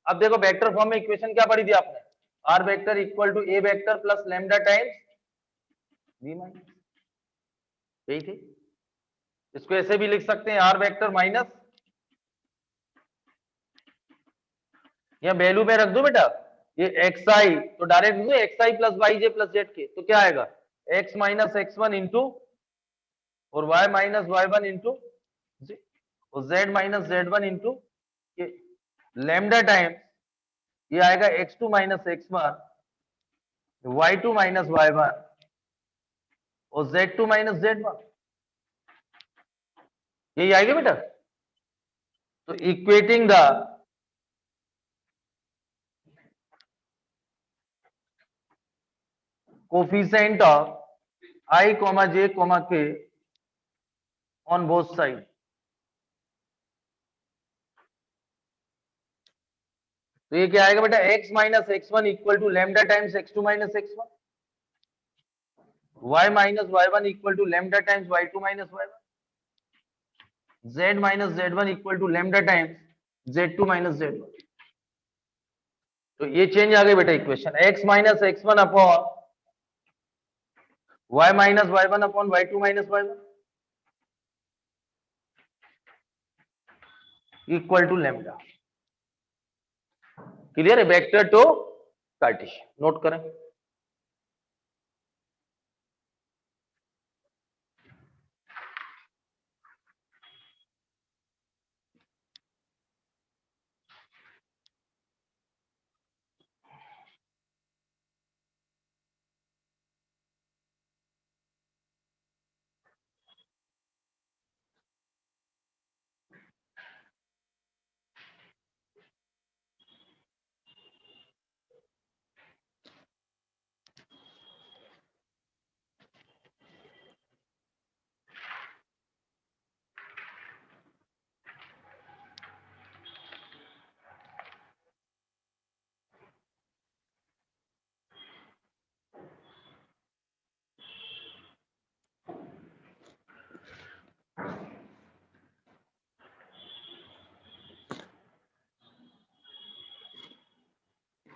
अब देखो वेक्टर फॉर्म में इक्वेशन क्या पढ़ी थी आपने, R vector equal to A vector plus lambda times B minus, यही थी। इसको ऐसे भी लिख सकते हैं R वेक्टर माइनस, या वैल्यू में रख दो बेटा, ये xi तो डायरेक्ट लिख दो xi plus yj plus zk, तो क्या आएगा x माइनस x1 इंटू और y माइनस y1 इंटू और z माइनस z1 इंटू ये लैम्डा टाइम, ये आएगा x2 minus x1 y2 minus y1 और z2 माइनस z1, यही आएगा बेटा। तो equating the coefficient of I, j, k on both sides, तो ये क्या आएगा बेटा x minus x1 equal to lambda times x2 minus x1, y minus y1 equal to lambda times y2 minus y1, z minus z1 equal to lambda times z2 minus z1। तो ये change आ गई बेटा equation, x minus x1 upon y minus y1 upon y2 minus y1 equal to lambda. Clear है, vector to Cartesian, note करें।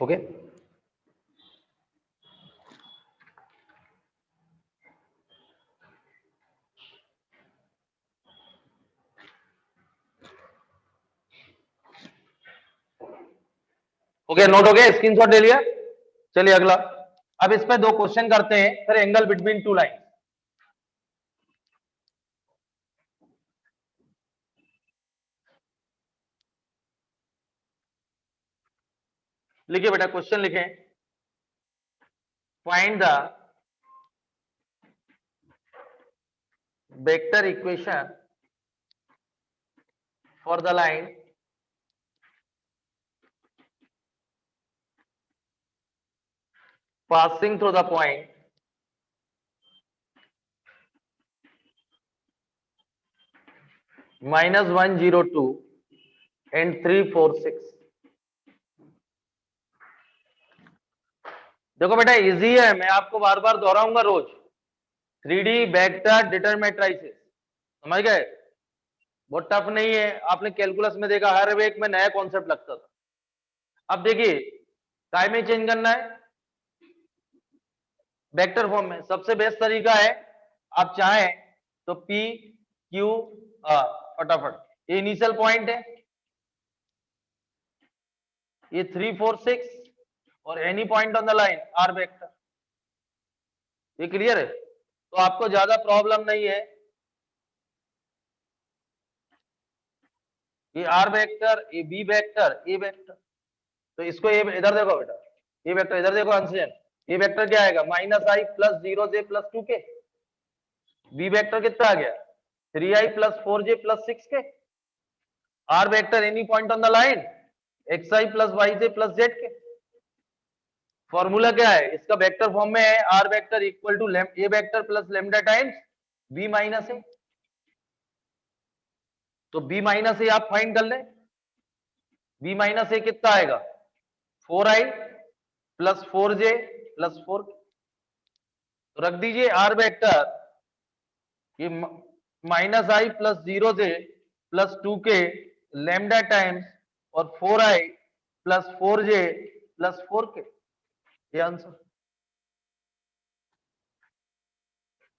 Okay, okay, note हो गया, screenshot ले लिया। चलिए अगला, अब इस पे 2 क्वेश्चन करते हैं, फिर एंगल बिटवीन 2 लाइन। लिखिए बेटा, क्वेश्चन लिखें, find the vector equation for the line passing through the point -102 and 346। देखो बेटा, इजी है, मैं आपको बार बार दोहराऊंगा रोज। 3D वेक्टर डिटरमिनेट्राइसिस, समझ गए? बहुत टफ नहीं है, आपने कैलकुलस में देखा, हर वीक में नया कॉन्सेप्ट लगता था। अब देखिए, टाइम में चेंज करना है वेक्टर फॉर्म में, सबसे बेस्ट तरीका है, आप चाहें तो पी क्यू फटाफट, ये इनिशियल पॉइंट है, ये 3 4 6 और any point on the line r vector. ये क्लियर है? तो आपको ज्यादा प्रॉब्लम नहीं है। ये आर वेक्टर, ये बी वेक्टर, ए वेक्टर, तो इसको ये इधर देखो बेटा, ये वेक्टर इधर देखो आंसर, ये वेक्टर क्या आएगा, -i + 0j + 2k। B vector कितना आ गया, 3i + 4j + 6k। R vector any point on the line xi + yj + zk। Formula क्या है इसका, वेक्टर फॉर्म में है, are vector equal to A vector plus lambda times B minus A. तो B minus ए आप find कर ले, B minus ए कितना आएगा, 4i + 4j + 4k। तो रख दीजिए आर वेक्टर, ये -i + 0j + 2k lambda times और 4i + 4j + 4k, ये आंसर।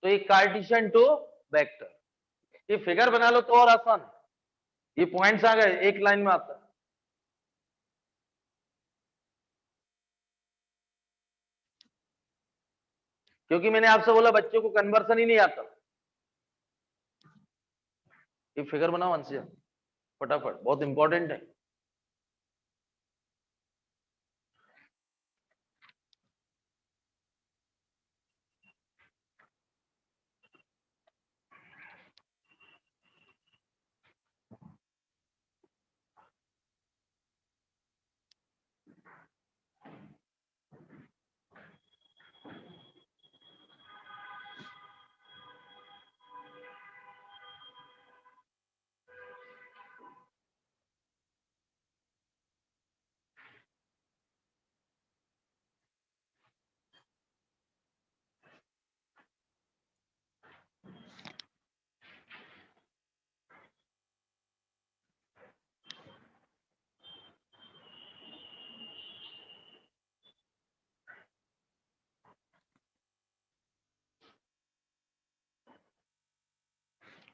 तो ये कार्टेशियन टू वेक्टर, ये फिगर बना लो तो और आसान, ये पॉइंट्स आ गए, एक लाइन में आता है। क्योंकि मैंने आपसे बोला बच्चों को कन्वर्सन ही नहीं आता। ये फिगर बनाओ आंसर फटाफट, बहुत इंपॉर्टेंट है।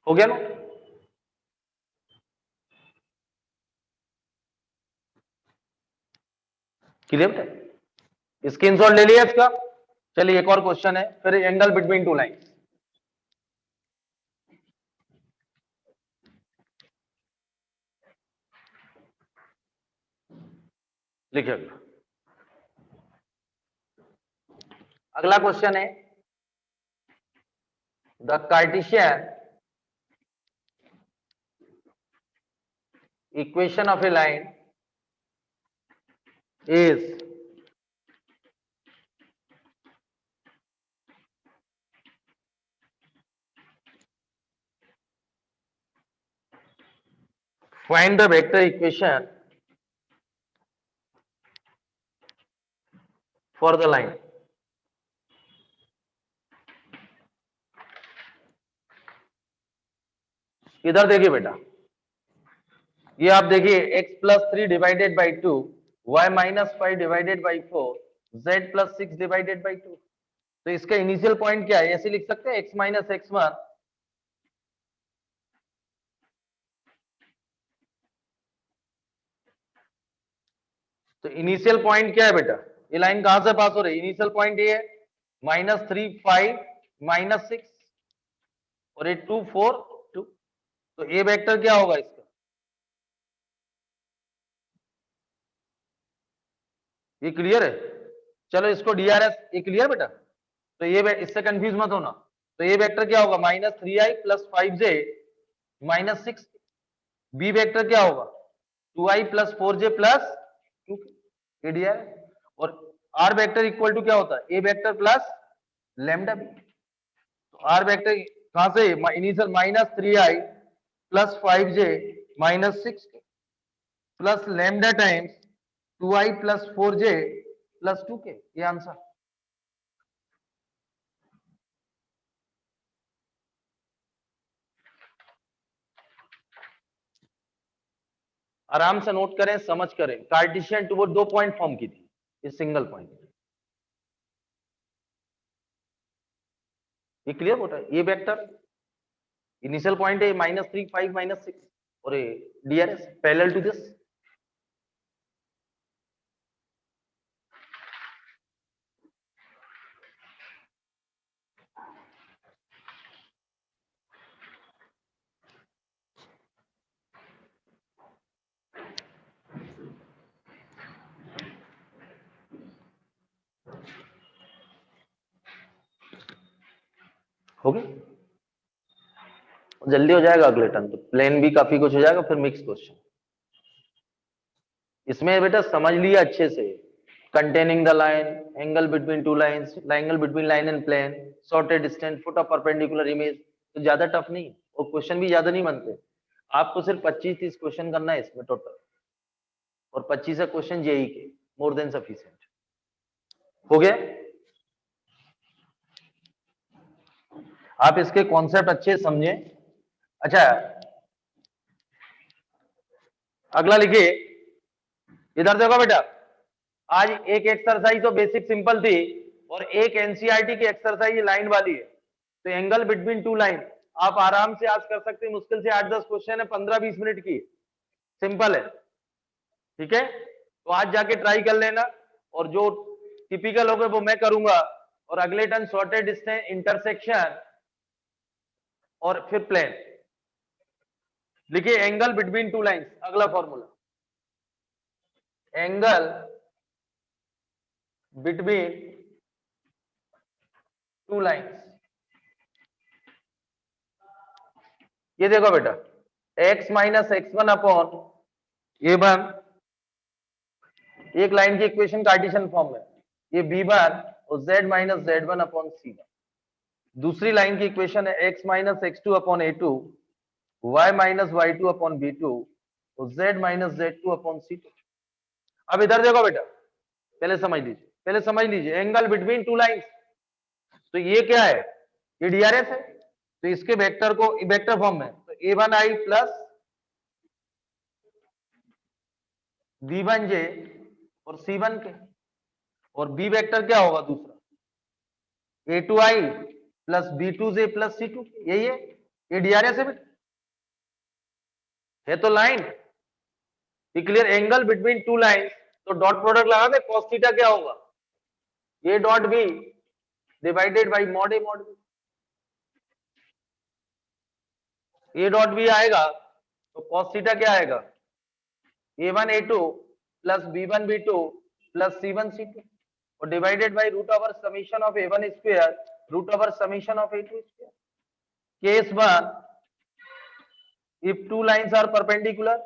हो गया ना? क्लियर है? स्क्रीनशॉट ले लिया इसका। चलिए एक और क्वेश्चन है, फिर एंगल बिटवीन टू लाइन। लिखिए अगला क्वेश्चन है, the Cartesian equation of A line is find the vector equation for the line। इधर देखिए बेटा, ये आप देखिए x plus 3 divided by 2, y minus 5 divided by 4, z plus 6 divided by 2। तो इसका इनिशियल पॉइंट क्या है, ऐसे लिख सकते हैं x माइनस x1 तो इनिशियल पॉइंट क्या है बेटा, ये लाइन कहां से पास हो रही है, इनिशियल पॉइंट ये है -3 5 -6 और ये 2 4 2। तो ए वेक्टर क्या होगा इसका, ये क्लियर है। चलो इसको डीआरएस, ये क्लियर बेटा। तो ये इससे कंफ्यूज मत होना। तो ये वेक्टर क्या होगा, -3i plus 5j -6। B vector क्या होगा, 2i प्लस 4j प्लस 2, ये डीआरएस। और आर वेक्टर इक्वल टू क्या होता है, ए वेक्टर प्लस लैम्डा बी। तो आर वेक्टर कहां से, initial -3i plus 5j -6 plus lambda times 2i plus 4j plus 2k, ये आंसर। आराम से नोट करें, समझ करें। कार्टेशियन टू वो 2 पॉइंट फॉर्म की थी, ये सिंगल पॉइंट। ये क्लियर होता है, ये वेक्टर इनिशियल पॉइंट है -3 5 -6 और ये डीआरएस पैरेलल टू दिस। हो गया, जल्दी हो जाएगा अगले टर्म तो प्लेन भी काफी कुछ हो जाएगा, फिर मिक्स क्वेश्चन। इसमें बेटा समझ लिया अच्छे से, containing the line, angle between two lines, angle between line and plane, shortest distance, foot of perpendicular image. तो ज्यादा टफ नहीं, और क्वेश्चन भी ज्यादा नहीं बनते। आपको सिर्फ 25-30 क्वेश्चन करना है इसमें टोटल, और 25 क्वेश्चन जेई के, मोर देन सफिशिएंट। हो गया, आप इसके कॉन्सेप्ट अच्छे समझे। अच्छा अगला लिखिए, इधर देखो बेटा, आज एक एक्सरसाइज तो बेसिक सिंपल थी और एक एनसीईआरटी की एक्सरसाइज लाइन वाली है। तो एंगल बिटवीन टू लाइन आप आराम से आज कर सकते हैं, मुश्किल से 8-10 क्वेश्चन है, 15-20 मिनट की, सिंपल है। ठीक है, तो आज जाके ट्राई कर लेना, और जो टिपिकल होगा वो मैं करूंगा, और अगले टर्न शॉर्टेड डिस्टेंस, इंटरसेक्शन और फिर प्लेन। लिखिए एंगल बिटवीन टू लाइंस, अगला formula, angle between two lines. ये देखो बेटा, x minus x1 upon a1, एक लाइन की इक्वेशन कार्टेशियन फॉर्म में, ये b1 और z minus z1 upon c1। दूसरी लाइन की इक्वेशन है x minus x2 upon a2, y minus y2 upon b2 और z minus z2 upon c2। अब इधर देखो बेटा, पहले समझ लीजिए एंगल बिटवीन टू लाइंस। तो ये क्या है, ये डीआरएस है। तो इसके वेक्टर को वेक्टर फॉर्म में, तो a1i प्लस b1j और c1k, और बी वेक्टर क्या होगा दूसरा, a2i plus b2j plus c2, यही है, ये डीआरएस है बेटा, है तो line. Clear, angle between two line, तो डॉट प्रोडक्ट लगा दे, cos थीटा क्या होगा, a dot b divided by mod a mod b. A dot b आएगा तो कॉस थीटा क्या आएगा, a1 a2 plus b1 b2 plus c1 c2 और divided by root over summation of a1 square root over summation of a2 square. Case 1, if two lines are perpendicular,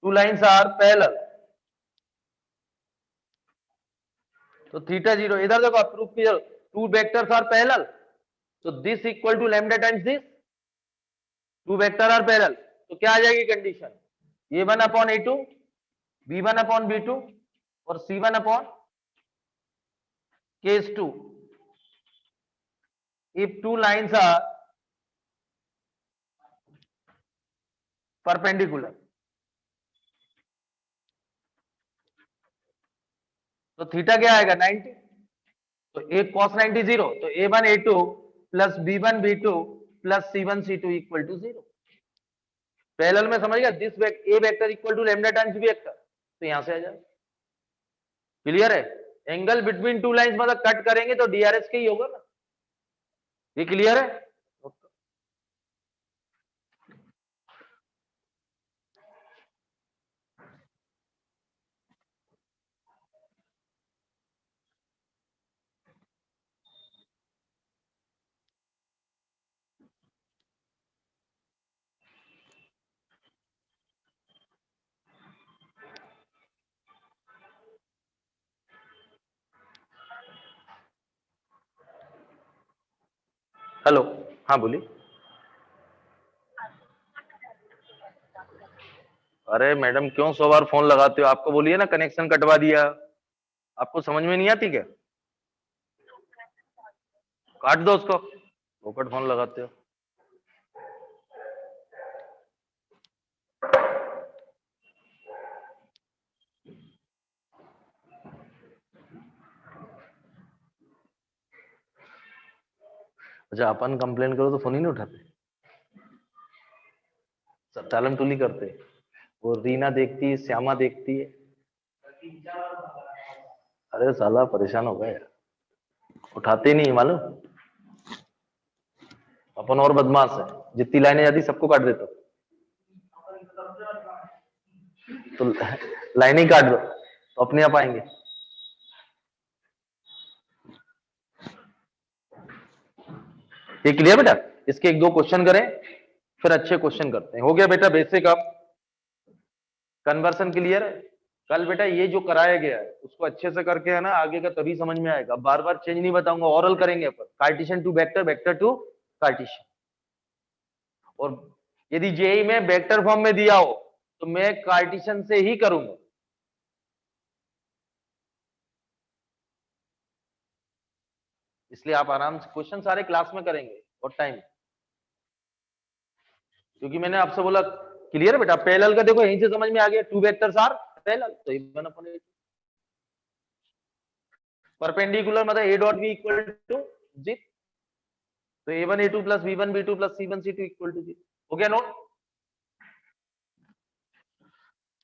two lines are parallel, तो theta 0, इधर देखो proof किया, two vectors are parallel, तो this equal to lambda times this, two vector are parallel, तो क्या आ जाएगी condition, a1 upon a2 b1 upon b2 और c1 upon case 2 if two lines are perpendicular, तो थीटा क्या आएगा 90, तो a cos 90 0, तो a1 a2 plus b1 b2 plus c1 c2 equal to 0। Parallel में समझ गया, this a vector equal to lambda times B vector, तो यहां से आ जाए। क्लियर है, एंगल बिटवीन टू लाइंस मतलब कट करेंगे तो डीआरएस के ही होगा ना, ये क्लियर है। हेलो, हाँ बोलिए। अरे मैडम क्यों 100 बार फोन लगाते हो, आपको बोलिए ना कनेक्शन कटवा दिया, आपको समझ में नहीं आती क्या, काट दो उसको, फोकट फोन लगाते हो। अच्छा अपन कंप्लेन करो तो फोन ही नहीं उठाते, सब टालम टूली करते, वो रीना देखती है, श्यामा देखती है, अरे साला परेशान हो गए, उठाते नहीं मालूम, अपन और बदमाश है, जितनी लाइनें जाती सबको काट देता, तो लाइन ही काट दो तो अपने आप आएंगे। ये क्लियर बेटा, इसके एक दो क्वेश्चन करें फिर अच्छे क्वेश्चन करते हैं। हो गया बेटा बेसिक, अब कन्वर्सन क्लियर है। कल बेटा ये जो कराया गया है उसको अच्छे से करके है ना, आगे का तभी समझ में आएगा, बार बार चेंज नहीं बताऊंगा, ओरल करेंगे अपन, Cartesian to vector, vector to Cartesian. और यदि जेई में वेक्टर फॉर्म में दिया हो तो मैं कार्टेशियन से ही करूंगा, इसलिए आप आराम से क्वेश्चन सारे क्लास में करेंगे और टाइम, क्योंकि मैंने आपसे बोला क्लियर है बेटा, पैरेलल का देखो यहीं से समझ में आ गया, टू वेक्टर्स आर पैरेलल, तो a1 अपॉन a2, परपेंडिकुलर मतलब a dot b equal to G, तो a1 a2 plus b1 b2 plus c1 c2 equal to G. हो गया नोट।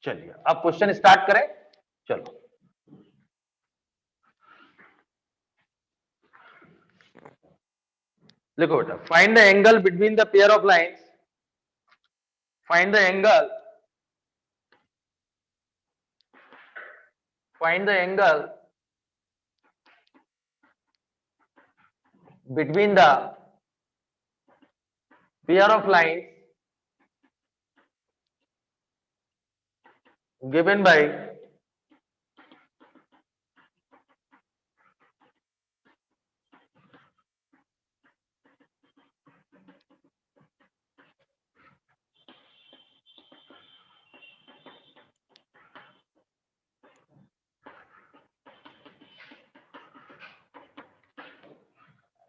चलिए अब क्वेश्चन स्टार्ट करें, चलो लिखो बेटा, find the angle between the pair of lines, find the angle, find the angle between the pair of lines given by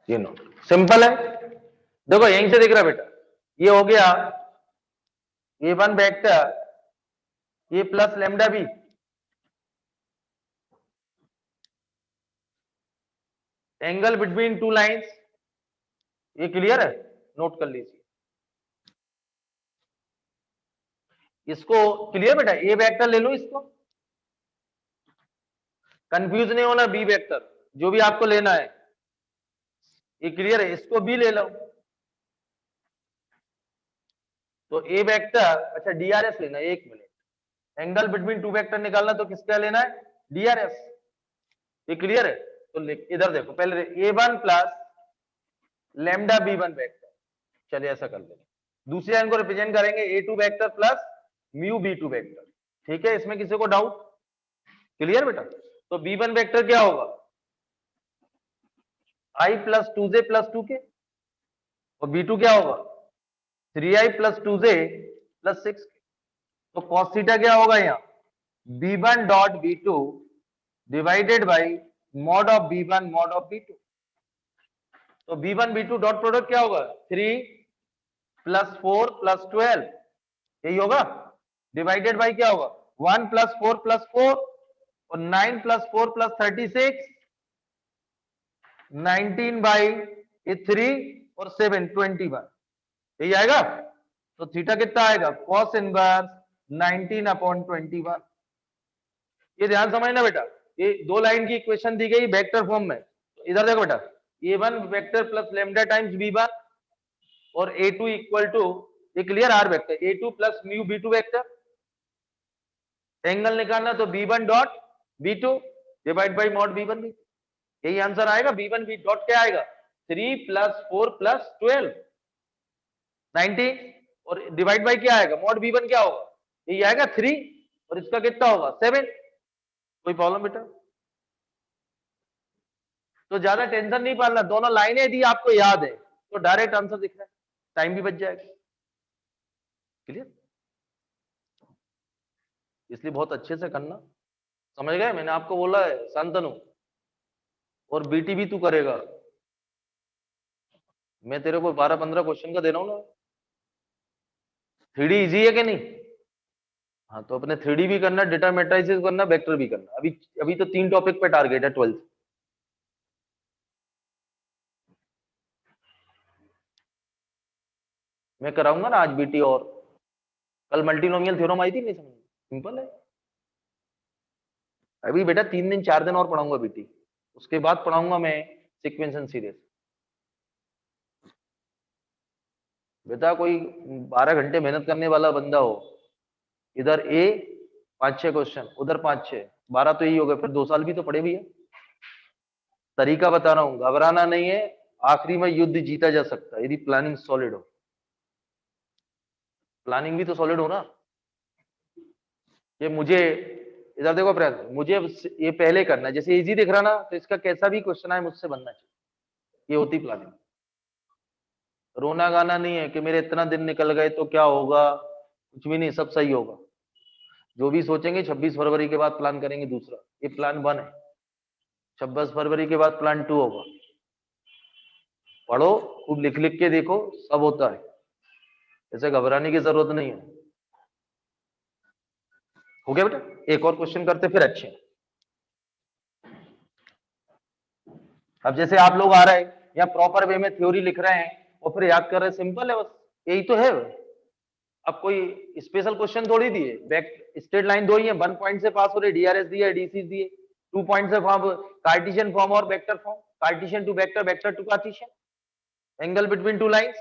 ये no, simple है, देखो यहीं से दिख रहा है बेटा, ये हो गया a1 वेक्टर ये plus lambda B, angle between two lines, ये क्लियर है, नोट कर लीजिए इसको, क्लियर बेटा, ए वेक्टर ले लो इसको, कंफ्यूज नहीं होना, बी वेक्टर जो भी आपको लेना है ये क्लियर है, इसको बी ले लो। तो ए वेक्टर, अच्छा डीआरएस लेना है, एक minute, angle between to vector निकालना तो किसका लेना है, डीआरएस, ये क्लियर है। तो इधर देखो पहले a1 plus lambda b1 vector, चलिए ऐसा कर लेंगे, दूसरे लाइन को रिप्रेजेंट करेंगे a2 vector plus mu b2 vector, ठीक है, इसमें किसी को डाउट, क्लियर बेटा। तो b1 वेक्टर क्या होगा, i plus 2j plus 2k, और b2 क्या होगा 3i plus 2j plus 6k। तो cos थीटा क्या होगा यहाँ, b1 dot b2 divided by mod of b1 mod of b2। तो b1 b2 डॉट प्रोडक्ट क्या होगा 3 प्लस 4 प्लस 12, यही होगा, डिवाइडेड बाई क्या होगा 1 प्लस 4 प्लस 4 और 9 प्लस 4 प्लस 36, 19 बाई 3 और 7 21, यही आएगा। तो थीटा कितना आएगा cos इनवर्स 19 अपॉन 21। ये ध्यान समझना बेटा, ये दो लाइन की इक्वेशन दी गई वेक्टर फॉर्म में, तो इधर देखो बेटा a1 vector plus lambda times b1 और a2 इक्वल टू, ये clear, r vector a2 plus mu b2 vector, angle निकालना तो b1 dot b2 divide by mod b1 b2, यही आंसर आएगा। b1 b डॉट क्या आएगा 3 प्लस 4 प्लस 12 19, और divide by क्या आएगा मॉड b1 क्या होगा, यही आएगा 3, और इसका कितना होगा 7। कोई प्रॉब्लम बेटा, तो ज्यादा टेंशन नहीं पालना, दोनों लाइनें दी आपको याद है तो डायरेक्ट आंसर दिख रहा है, टाइम भी बच जाएगा, क्लियर। इसलिए बहुत अच्छे से करना, समझ गए, मैंने आपको बोला है शांतनु, और बीटी भी तू करेगा, मैं तेरे को 12-15 क्वेश्चन का दे रहा हूं ना। 3D इजी है कि नहीं, हाँ तो अपने 3D भी करना, डेटा मैट्रिसेस करना, वेक्टर भी करना, अभी अभी तो 3 टॉपिक पे टारगेट है 12th। मैं कराऊंगा ना आज बीटी, और कल मल्टीनोमियल थ्योरम आई थी, नहीं समझ, सिंपल है। अभी बेटा 3 दिन 4 दिन और पढ़ाऊंगा बीटी, उसके बाद पढ़ाऊंगा मैं सीक्वेंस एंड सीरीज। बेटा कोई 12 घंटे मेहनत करने वाला बंदा हो, इधर ए 5-6 क्वेश्चन, उधर 5-6, 12 तो यही हो गए, फिर 2 साल भी तो पढ़े भी है। तरीका बता रहा हूं, घबराना नहीं है, आखिरी में युद्ध जीता जा सकता है यदि प्लानिंग सॉलिड हो। प्लानिंग भी तो सॉलिड हो ना, ये मुझे इधर देखो फ्रेंड, मुझे ये पहले करना है, जैसे इजी दिख रहा ना, तो इसका कैसा भी क्वेश्चन आए मुझसे बनना चाहिए, ये होती प्लानिंग। रोना गाना नहीं है कि मेरे इतना दिन निकल गए तो क्या होगा, कुछ भी नहीं, सब सही होगा। जो भी सोचेंगे 26 फरवरी के बाद प्लान करेंगे दूसरा, ये प्लान 1 है, 26 फरवरी के बाद प्लान 2 होगा। पढ़ो खूब, लिख लिख के देखो, सब होता है, ऐसे घबराने की जरूरत नहीं है। हो गया बेटा, एक और क्वेश्चन करते फिर अच्छे। अब जैसे आप लोग आ रहे हैं या प्रॉपर वे में थ्योरी लिख रहे हैं और फिर याद कर रहे हैं, सिंपल है बस, यही तो है। अब कोई स्पेशल क्वेश्चन थोड़ी दिए, बैक स्ट्रेट लाइन 2 ही है, 1 पॉइंट से पास हो रहे, डीआरएस दिए, डीसी दिए, 2 पॉइंट से फॉर्म कार्टेशियन फॉर्म और vector form, cartesian to vector, vector to cartesian, angle between two lines,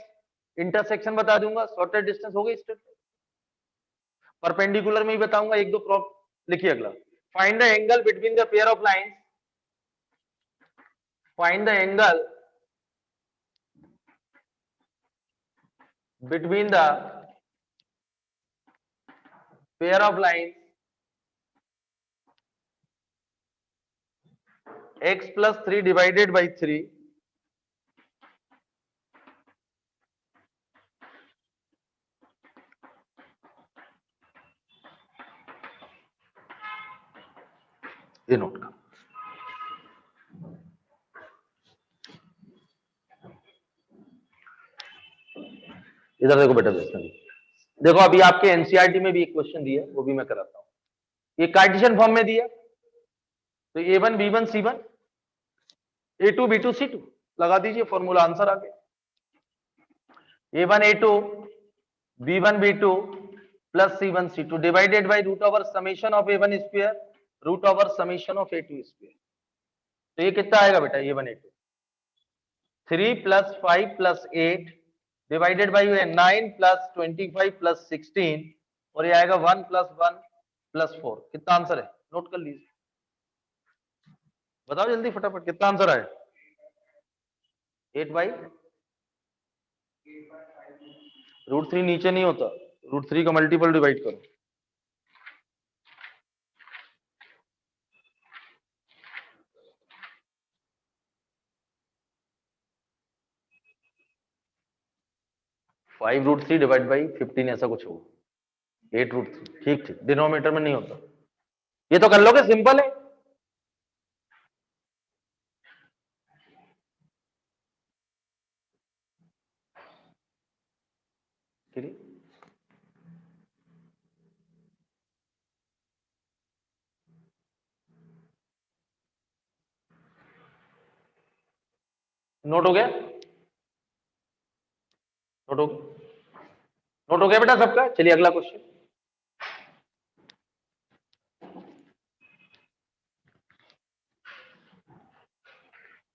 intersection बता दूंगा, शॉर्टेस्ट डिस्टेंस हो गई स्ट्रेट, परपेंडिकुलर में ही बताऊंगा, 1-2 प्रॉप लिखिए। अगला, find the angle between the pair of lines, find the angle between the pair of lines x plus 3 divided by 3 ये note का। इधर देखो बेटा, देखो अभी आपके एनसीईआरटी में भी एक क्वेश्चन दिया है, वो भी मैं कराता हूं, ये कार्टेशियन फॉर्म में दिया, तो a1 b1 c1 a2 b2 c2 लगा दीजिए, फॉर्मूला आंसर आ गया। a1 a2 b1 b2 plus c1 c2 divided by root over summation of a1 square root over summation of a2 square. तो ये कितना आएगा बेटा, ये 182। 3 + 5 + 8 डिवाइडेड बाई 9 + 25 + 16 और ये आएगा 1 + 1 + 4। कितना आंसर है, नोट कर लीजिए, बताओ जल्दी फटाफट कितना आंसर आए। 8/√3 नीचे नहीं होता, √3 का मल्टीपल डिवाइड करो। (5√3 डिवाइड बाई 15 ऐसा कुछ होगा। 8√3 ठीक ठीक, डिनोमिनेटर में नहीं होता। ये तो कर लोगे, सिंपल है। नोट हो गया, नोट हो गया, नोट हो गया बेटा सबका। चलिए अगला क्वेश्चन,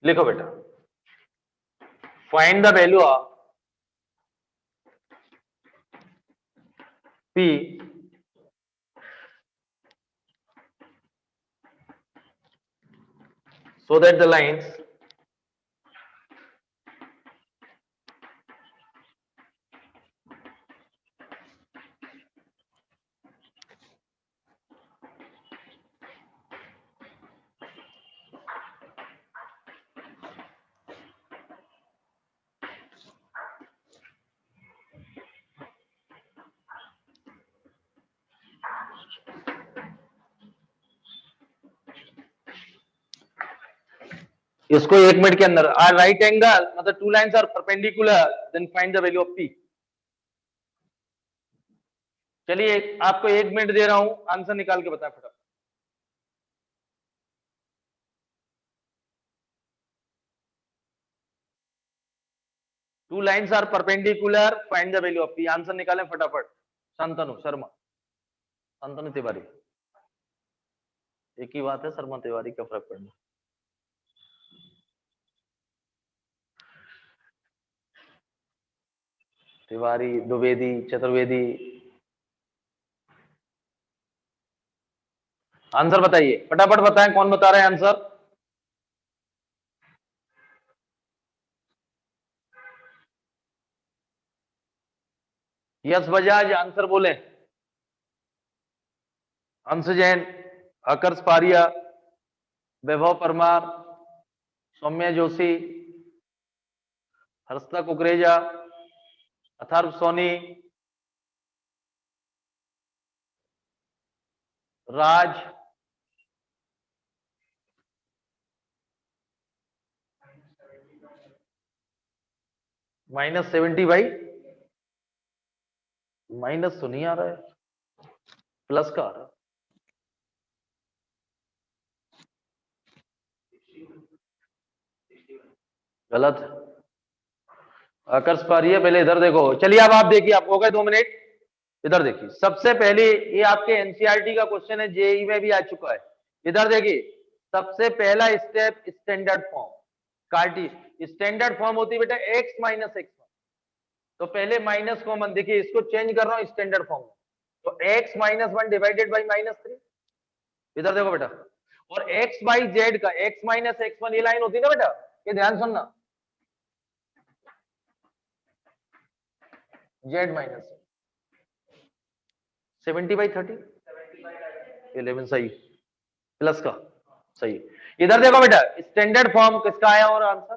लिखो बेटा, find the value of P so that the lines इसको 1 मिनट के अंदर आर राइट एंगल मतलब 2 lines are perpendicular then find the value of P। चलिए आपको 1 मिनट दे रहा हूं, आंसर निकाल के बताएं फटाफट। Two lines are perpendicular find the value of P, answer निकालें फटाफट। शांतनु शर्मा, शांतनु तिवारी, एक ही बात है, शर्मा तिवारी का फर्क पड़ना। तिवारी, द्विवेदी, चतुर्वेदी, आंसर बताइए फटाफट, बताएं कौन बता रहे हैं आंसर। यस बजाज आंसर बोले, अंश जैन, आकर्ष पारिया, वैभव परमार, सौम्या जोशी, हर्षदा कुकरेजा, अथर्व सोनी, राज, -70 भाई, माइनस तो नहीं आ रहा है, प्लस का आ रहा है। गलत, आकर्ष पारिया, पहले इधर देखो। चलिए अब आप देखिए, आप हो गए 2 मिनट, इधर देखिए। सबसे पहले ये आपके एनसीईआरटी का क्वेश्चन है, जेई में भी आ चुका है। इधर देखिए, सबसे पहला स्टेप स्टैंडर्ड फॉर्म, कार्टी स्टैंडर्ड फॉर्म होती है बेटा x - x1। तो पहले माइनस कॉमन, देखिए इसको चेंज कर रहा हूं स्टैंडर्ड फॉर्म में, तो x - 1 डिवाइडेड बाई -3। इधर देखो बेटा, और x बाई जेड का x - x1 ये लाइन होती है ना बेटा, ये ध्यान सुनना, जेड माइनस 70/30 11 सही, प्लस का सही। इधर देखो बेटा, स्टैंडर्ड फॉर्म किसका आया और आंसर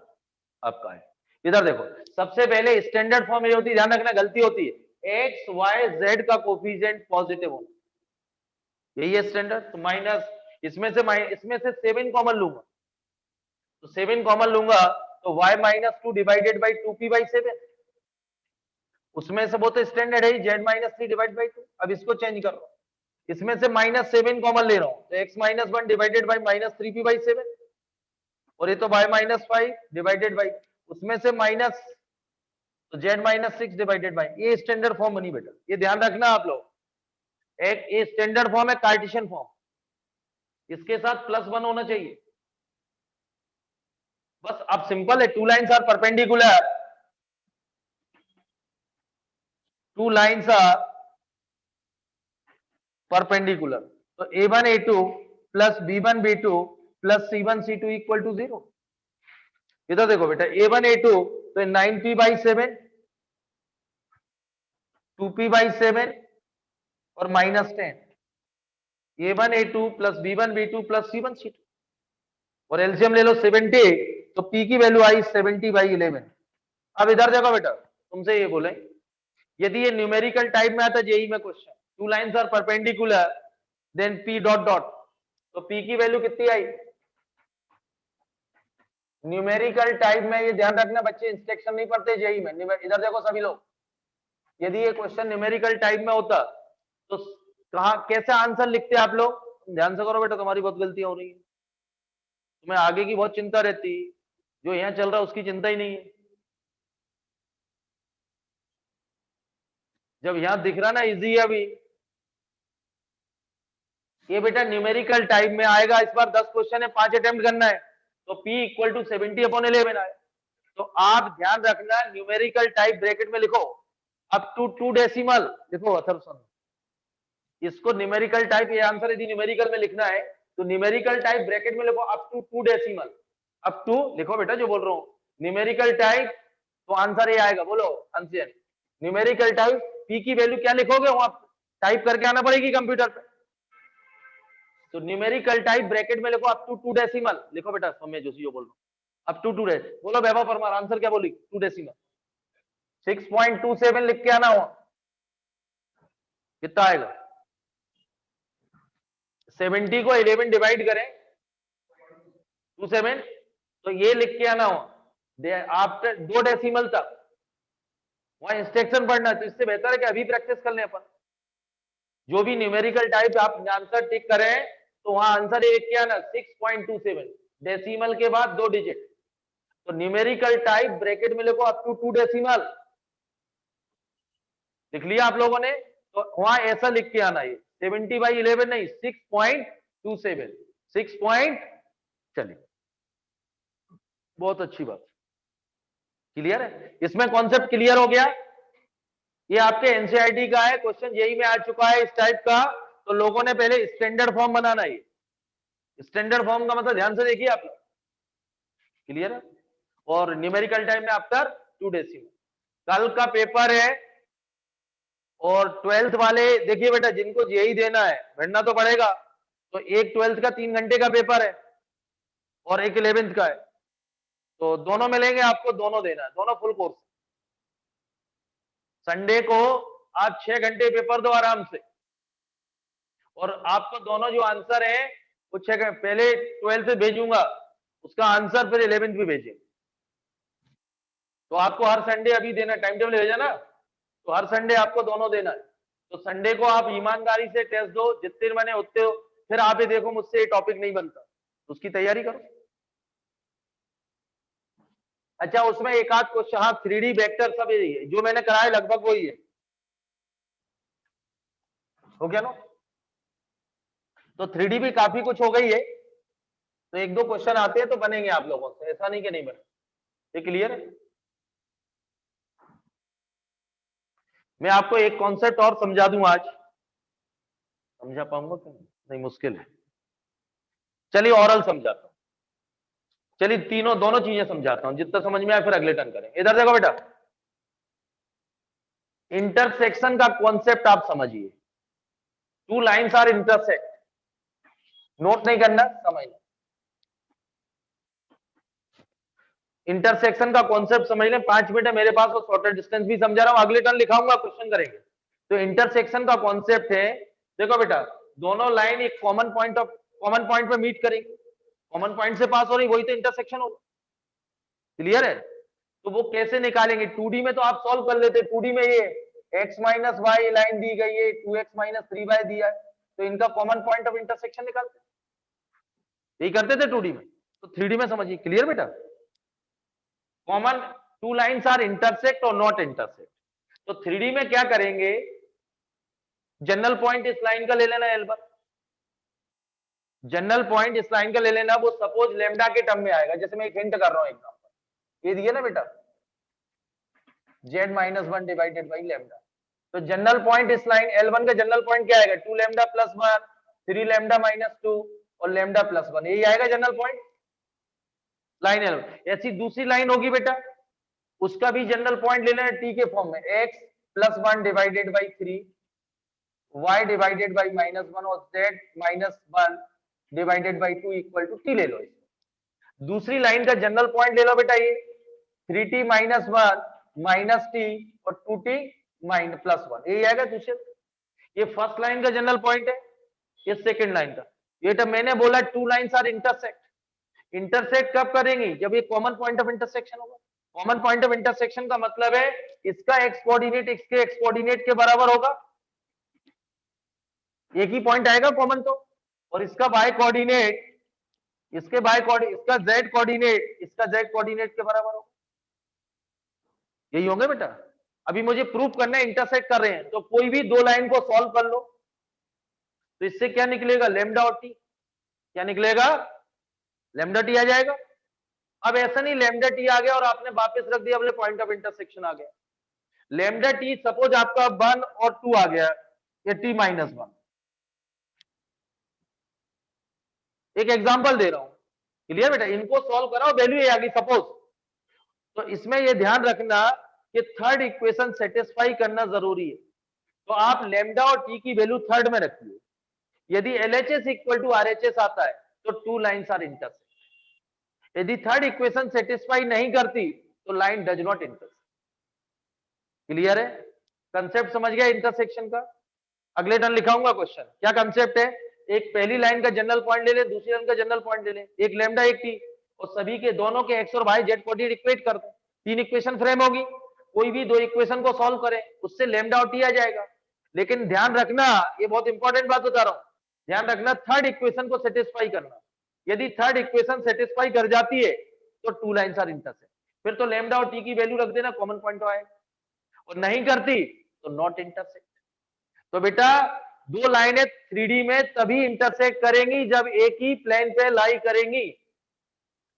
आपका है। इधर देखो, सबसे पहले स्टैंडर्ड फॉर्म ये होती है, ध्यान रखना गलती होती है, एक्स वाई जेड का कोफिशिएंट पॉजिटिव होना, यही है स्टैंडर्ड। तो माइनस इसमें से 7 कॉमन लूंगा, तो 7 कॉमन लूंगा तो y - 2 डिवाइडेड बाई 2p/7, उसमें से वो तो स्टैंडर्ड है ही, z - 3 डिवाइड बाई 2। अब इसको चेंज कर रहा हूं, इसमें से -7 कॉमन ले रहा हूं, तो x - 1 डिवाइडेड बाई -3p/7, और ये तो y - 5 डिवाइडेड बाई, उसमें से माइनस, तो z - 6 डिवाइडेड बाई, ये स्टैंडर्ड फॉर्म बनी बेटा। ये ध्यान रखना आप लोग, एक ये स्टैंडर्ड फॉर्म है, कार्टेशियन फॉर्म। इसके साथ +1 होना चाहिए। बस अब सिंपल है, two lines are perpendicular, two lines are perpendicular, तो A1 A2 plus B1 B2 plus C1 C2 equal to 0। इधर देखो बेटा, A1 A2 तो 9p/7, 2p/7 और -10, A1 A2 plus B1 B2 plus C1 C2, और LCM ले लो 70, तो P की वैल्यू आई 70/11। अब इधर देखो बेटा, तुमसे ये बोले यदि ये न्यूमेरिकल टाइप में आता जेई में question, two lines are perpendicular then P dot dot, तो P की वैल्यू कितनी आई? न्यूमेरिकल टाइप में, ये ध्यान रखना बच्चे, इंस्ट्रक्शन नहीं पढ़ते जेई में। इधर देखो सभी लोग, यदि ये क्वेश्चन न्यूमेरिकल टाइप में होता तो कहा कैसे आंसर लिखते आप लोग? ध्यान से करो बेटा, तुम्हारी बहुत गलतियां हो रही है, तुम्हें आगे की बहुत चिंता रहती है, जो यहाँ चल रहा है उसकी चिंता ही नहीं है। जब यहां दिख रहा ना इजी है अभी, ये बेटा न्यूमेरिकल टाइप में आएगा, इस बार 10 क्वेश्चन है, 5 अटेम्प्ट करना है, तो P इक्वल टू 70/11 आए। तो आप ध्यान रखना, न्यूमेरिकल टाइप ब्रैकेट में लिखो अप टू 2 डेसिमल, लिखो अथर्सन, इसको न्यूमेरिकल टाइप, ये आंसर यदि न्यूमेरिकल में लिखना है तो न्यूमेरिकल टाइप ब्रैकेट में लिखो up to 2 decimal, up to लिखो बेटा, जो बोल रहा हूं न्यूमेरिकल टाइप, तो आंसर ये आएगा, बोलो आंसर न्यूमेरिकल टाइप। P की वैल्यू क्या लिखोगे, वहां टाइप करके आना पड़ेगी कंप्यूटर पे, तो न्यूमेरिकल टाइप ब्रैकेट में लिखो अप टू 2 डेसिमल, लिखो बेटा समय जो बोल रहा हूं, अप टू 2 डेसिमल। बोलो वैभव परमार, आंसर क्या बोली? 2 डेसिमल, 6.27 लिख के आना हुआ, कितना आएगा? 70 को 11 डिवाइड करें 27, तो ये लिख के आना हुआ आफ्टर 2 डेसिमल तक, वहां इंस्ट्रक्शन पढ़ना है। तो इससे बेहतर है कि अभी प्रैक्टिस कर लें अपन, जो भी न्यूमेरिकल टाइप आप आंसर टिक करें तो वहां आंसर ये क्या ना 6.27, डेसिमल के बाद 2 डिजिट, तो न्यूमेरिकल टाइप ब्रैकेट में लिखो अप टू 2 डेसिमल, लिख लिया आप लोगों ने? तो वहां ऐसा लिख के आना, ये 70/11 नहीं, 6.27, 6 चलिए, बहुत अच्छी बात, क्लियर है, इसमें कॉन्सेप्ट क्लियर हो गया। ये आपके एनसीईआरटी का है क्वेश्चन, यही में आ चुका है इस टाइप का, तो लोगों ने पहले स्टैंडर्ड फॉर्म बनाना है। स्टैंडर्ड फॉर्म का मतलब ध्यान से देखिए आप लोग, क्लियर है, और न्यूमेरिकल टाइम में आफ्टर 2 डेसिमल। कल का पेपर है, और 12th वाले देखिए बेटा, जिनको जेई देना है पढ़ना तो पड़ेगा, तो एक 12th का 3 घंटे का पेपर है और एक 11th का है, तो दोनों मिलेंगे आपको, दोनों देना है, दोनों फुल कोर्स। संडे को आप 6 घंटे पेपर दो आराम से, और आपको दोनों जो आंसर है वो 6 पहले 12th से भेजूंगा, उसका आंसर फिर 11th भी भेजेंगे, तो आपको हर संडे अभी देना, टाइम टेबल भेजा ना, तो हर संडे आपको दोनों देना है। तो संडे को आप ईमानदारी से टेस्ट दो, जितने बने उतने हो, फिर आप ये देखो मुझसे ये टॉपिक नहीं बनता, तो उसकी तैयारी करो। अच्छा, उसमें एक आध क्वेश्चन, हाँ 3D वेक्टर सब यही है जो मैंने कराया, लगभग वही है, हो गया ना? तो 3D भी काफी कुछ हो गई है, तो एक दो क्वेश्चन आते हैं तो बनेंगे आप लोगों से, ऐसा नहीं कि नहीं बने, ये क्लियर है? मैं आपको एक कॉन्सेप्ट और समझा दूं आज, समझा पाऊंगा क्या? नहीं, मुश्किल है। चलिए ओरल समझाता हूं, चलिए तीनों दोनों चीजें समझाता हूं, जितना समझ में आए फिर अगले टर्न करेंगे। इधर देखो बेटा, इंटरसेक्शन का कॉन्सेप्ट आप समझिए, two lines are intersect, note नहीं करना, समझना, इंटरसेक्शन का कॉन्सेप्ट समझ लें। 5 मिनट है मेरे पास, और शॉर्टर डिस्टेंस भी समझा रहा हूं, अगले टर्न लिखाऊंगा, क्वेश्चन करेंगे। तो इंटरसेक्शन का कॉन्सेप्ट है, देखो बेटा, दोनों लाइन एक कॉमन पॉइंट पे मीट करेंगे, कॉमन पॉइंट से पास हो रही, वही तो इंटरसेक्शन होगा, क्लियर है? तो वो कैसे निकालेंगे? 2D में तो आप सॉल्व कर लेते, 2D में ये x माइनस वाई लाइन दी गई है, 2x माइनस 3y दिया है, तो इनका कॉमन पॉइंट ऑफ इंटरसेक्शन निकालते, यही करते थे 2D में। तो 3D में समझिए, क्लियर बेटा? Common, two lines are intersect और नॉट इंटरसेक्ट, तो 3D में क्या करेंगे, जनरल पॉइंट इस लाइन का ले लेना L1, जनरल पॉइंट इस लाइन का ले लेना, वो सपोज लेमडा के टर्म में आएगा, जैसे मैं एक हिंट कर रहा हूं एग्जांपल ये दिया ना बेटा, z-1 डिवाइडेड बाई लेमडा। तो जनरल पॉइंट इस लाइन L1 का जनरल पॉइंट क्या आएगा, 2 लैम्डा प्लस 1, 3 लैम्डा माइनस 2 और लैम्डा प्लस 1, यही आएगा जनरल पॉइंट लाइन L1। ऐसी दूसरी लाइन होगी बेटा, उसका भी जनरल पॉइंट लेना है t के फॉर्म में, x plus 1 divided by 3, y divided by minus 1 और z minus 1 divided by 2 equal to t ले लो। दूसरी लाइन का जनरल पॉइंट ले लो बेटा, ये 3t माइनस 1 माइनस t और 2t माइनस प्लस 1, यही आएगा दूसरे। ये फर्स्ट लाइन का जनरल पॉइंट है, ये सेकंड लाइन का। ये तो मैंने बोला two lines are intersect, intersect कब करेंगी, जब ये कॉमन पॉइंट ऑफ इंटरसेक्शन होगा। कॉमन पॉइंट ऑफ इंटरसेक्शन का मतलब है इसका एक्स कोऑर्डिनेट इसके एक्स कोऑर्डिनेट के बराबर होगा, एक ही पॉइंट आएगा कॉमन तो, और इसका वाई कोऑर्डिनेट इसके वाई कोऑर्डिनेट, इसका जेड कोऑर्डिनेट इसका जेड कोऑर्डिनेट के बराबर होगा, यही होंगे बेटा। अभी मुझे प्रूफ करना है इंटरसेक्ट कर रहे हैं, तो कोई भी दो लाइन को सॉल्व कर लो, तो इससे क्या निकलेगा, लेमडा और टी, क्या निकलेगा, लेमडा टी आ जाएगा। अब ऐसा नहीं लेमडा टी आ गया और आपने वापस रख दिया, अपने पॉइंट ऑफ इंटरसेक्शन आ गया। लेमडा टी सपोज आपका 1 और 2 आ गया, ये टी माइनस 1। एक एग्जांपल दे रहा हूं, क्लियर बेटा, इनको सॉल्व कराओ, वैल्यू ये आ गई सपोज। तो इसमें ये ध्यान रखना कि थर्ड इक्वेशन सेटिस्फाई करना जरूरी है, तो आप लेमडा और टी की वैल्यू थर्ड में रखिए। यदि LHS इक्वल टू RHS आता है तो टू लाइंस आर इंटरसेक्ट, यदि थर्ड इक्वेशन सेटिस्फाई नहीं करती तो line does not intersect. Clear है, कंसेप्ट समझ गया इंटरसेक्शन का। अगले टर्न लिखाऊंगा क्वेश्चन, क्या कंसेप्ट है, एक पहली लाइन का जनरल पॉइंट ले ले, दूसरी लाइन का जनरल पॉइंट ले ले, एक लेमडा एक टी, और सभी के दोनों के एक्स और वाई जेड कोऑर्डिनेट इक्वेट कर दो, तीन इक्वेशन फ्रेम होगी, कोई भी दो इक्वेशन को सॉल्व करें, उससे लेमडा और टी आ जाएगा। लेकिन ध्यान रखना, ये बहुत इंपॉर्टेंट बात बता रहा हूं, ध्यान रखना थर्ड इक्वेशन को सेटिस्फाई करना। यदि थर्ड इक्वेशन सेटिस्फाई कर जाती है तो टू लाइंस आर इंटरसेक्ट, फिर तो लेमडा और टी की वैल्यू रख देना, कॉमन पॉइंट आएगा, और नहीं करती तो नॉट इंटरसेक्ट। तो बेटा दो लाइनें 3D में तभी इंटरसेक्ट करेंगी जब एक ही प्लेन पे लाई करेंगी।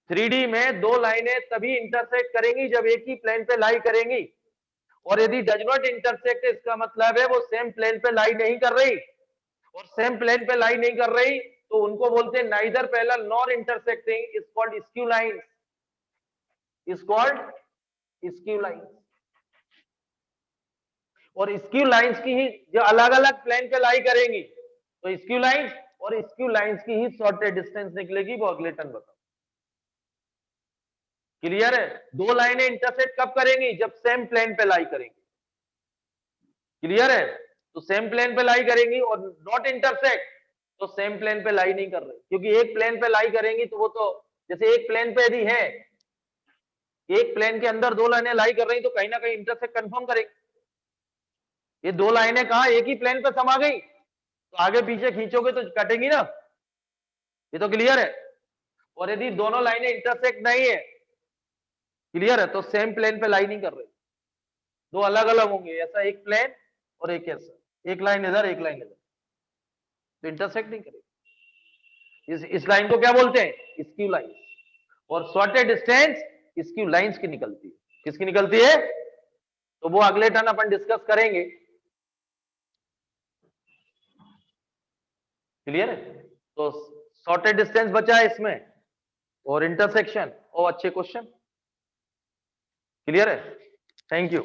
3D में दो लाइनें तभी इंटरसेक्ट करेंगी जब एक ही प्लेन पे लाई करेंगी, और यदि डज नॉट इंटरसेक्ट इसका मतलब है वो सेम प्लेन पे लाई नहीं कर रही, और सेम प्लेन पे लाई नहीं कर रही तो उनको बोलते हैं neither parallel nor intersecting, is called skew line, is called skew line. और स्क्यू लाइंस की ही जो अलग अलग प्लेन पे लाई करेंगी तो स्क्यू लाइंस, और स्क्यू लाइंस की ही शॉर्टेड डिस्टेंस निकलेगी, वो अगले टर्न बताओ। क्लियर है, दो लाइनें इंटरसेक्ट कब करेंगी, जब सेम प्लेन पे लाई करेंगी। क्लियर है, तो सेम प्लेन पे लाई करेंगी, और नॉट इंटरसेक्ट तो सेम प्लेन पे लाई नहीं कर रही, क्योंकि एक प्लेन पे लाई करेंगी तो वो तो जैसे एक प्लेन पे यदि है, एक प्लेन के अंदर दो लाइनें लाई कर रही तो कहीं ना कहीं इंटरसेक्ट कंफर्म करेंगे। ये दो लाइनें कहा एक ही प्लेन पे समा गई तो आगे पीछे खींचोगे तो कटेंगी ना, ये तो क्लियर है। और यदि दोनों लाइनें इंटरसेक्ट नहीं है, क्लियर है, तो सेम प्लेन पे लाई नहीं कर रही, दो अलग अलग होंगे, ऐसा एक प्लेन और एक ऐसा, एक लाइन इधर एक लाइन इधर, तो इंटरसेक्ट नहीं करेगी। इस लाइन को क्या बोलते हैं, स्क्यू लाइन, और शॉर्टेड डिस्टेंस स्क्यू लाइंस की निकलती है। किसकी निकलती है, तो वो अगले टर्न अपन डिस्कस करेंगे। क्लियर है, तो शॉर्टेड डिस्टेंस बचा है इसमें, और इंटरसेक्शन, और अच्छे क्वेश्चन। क्लियर है, थैंक यू।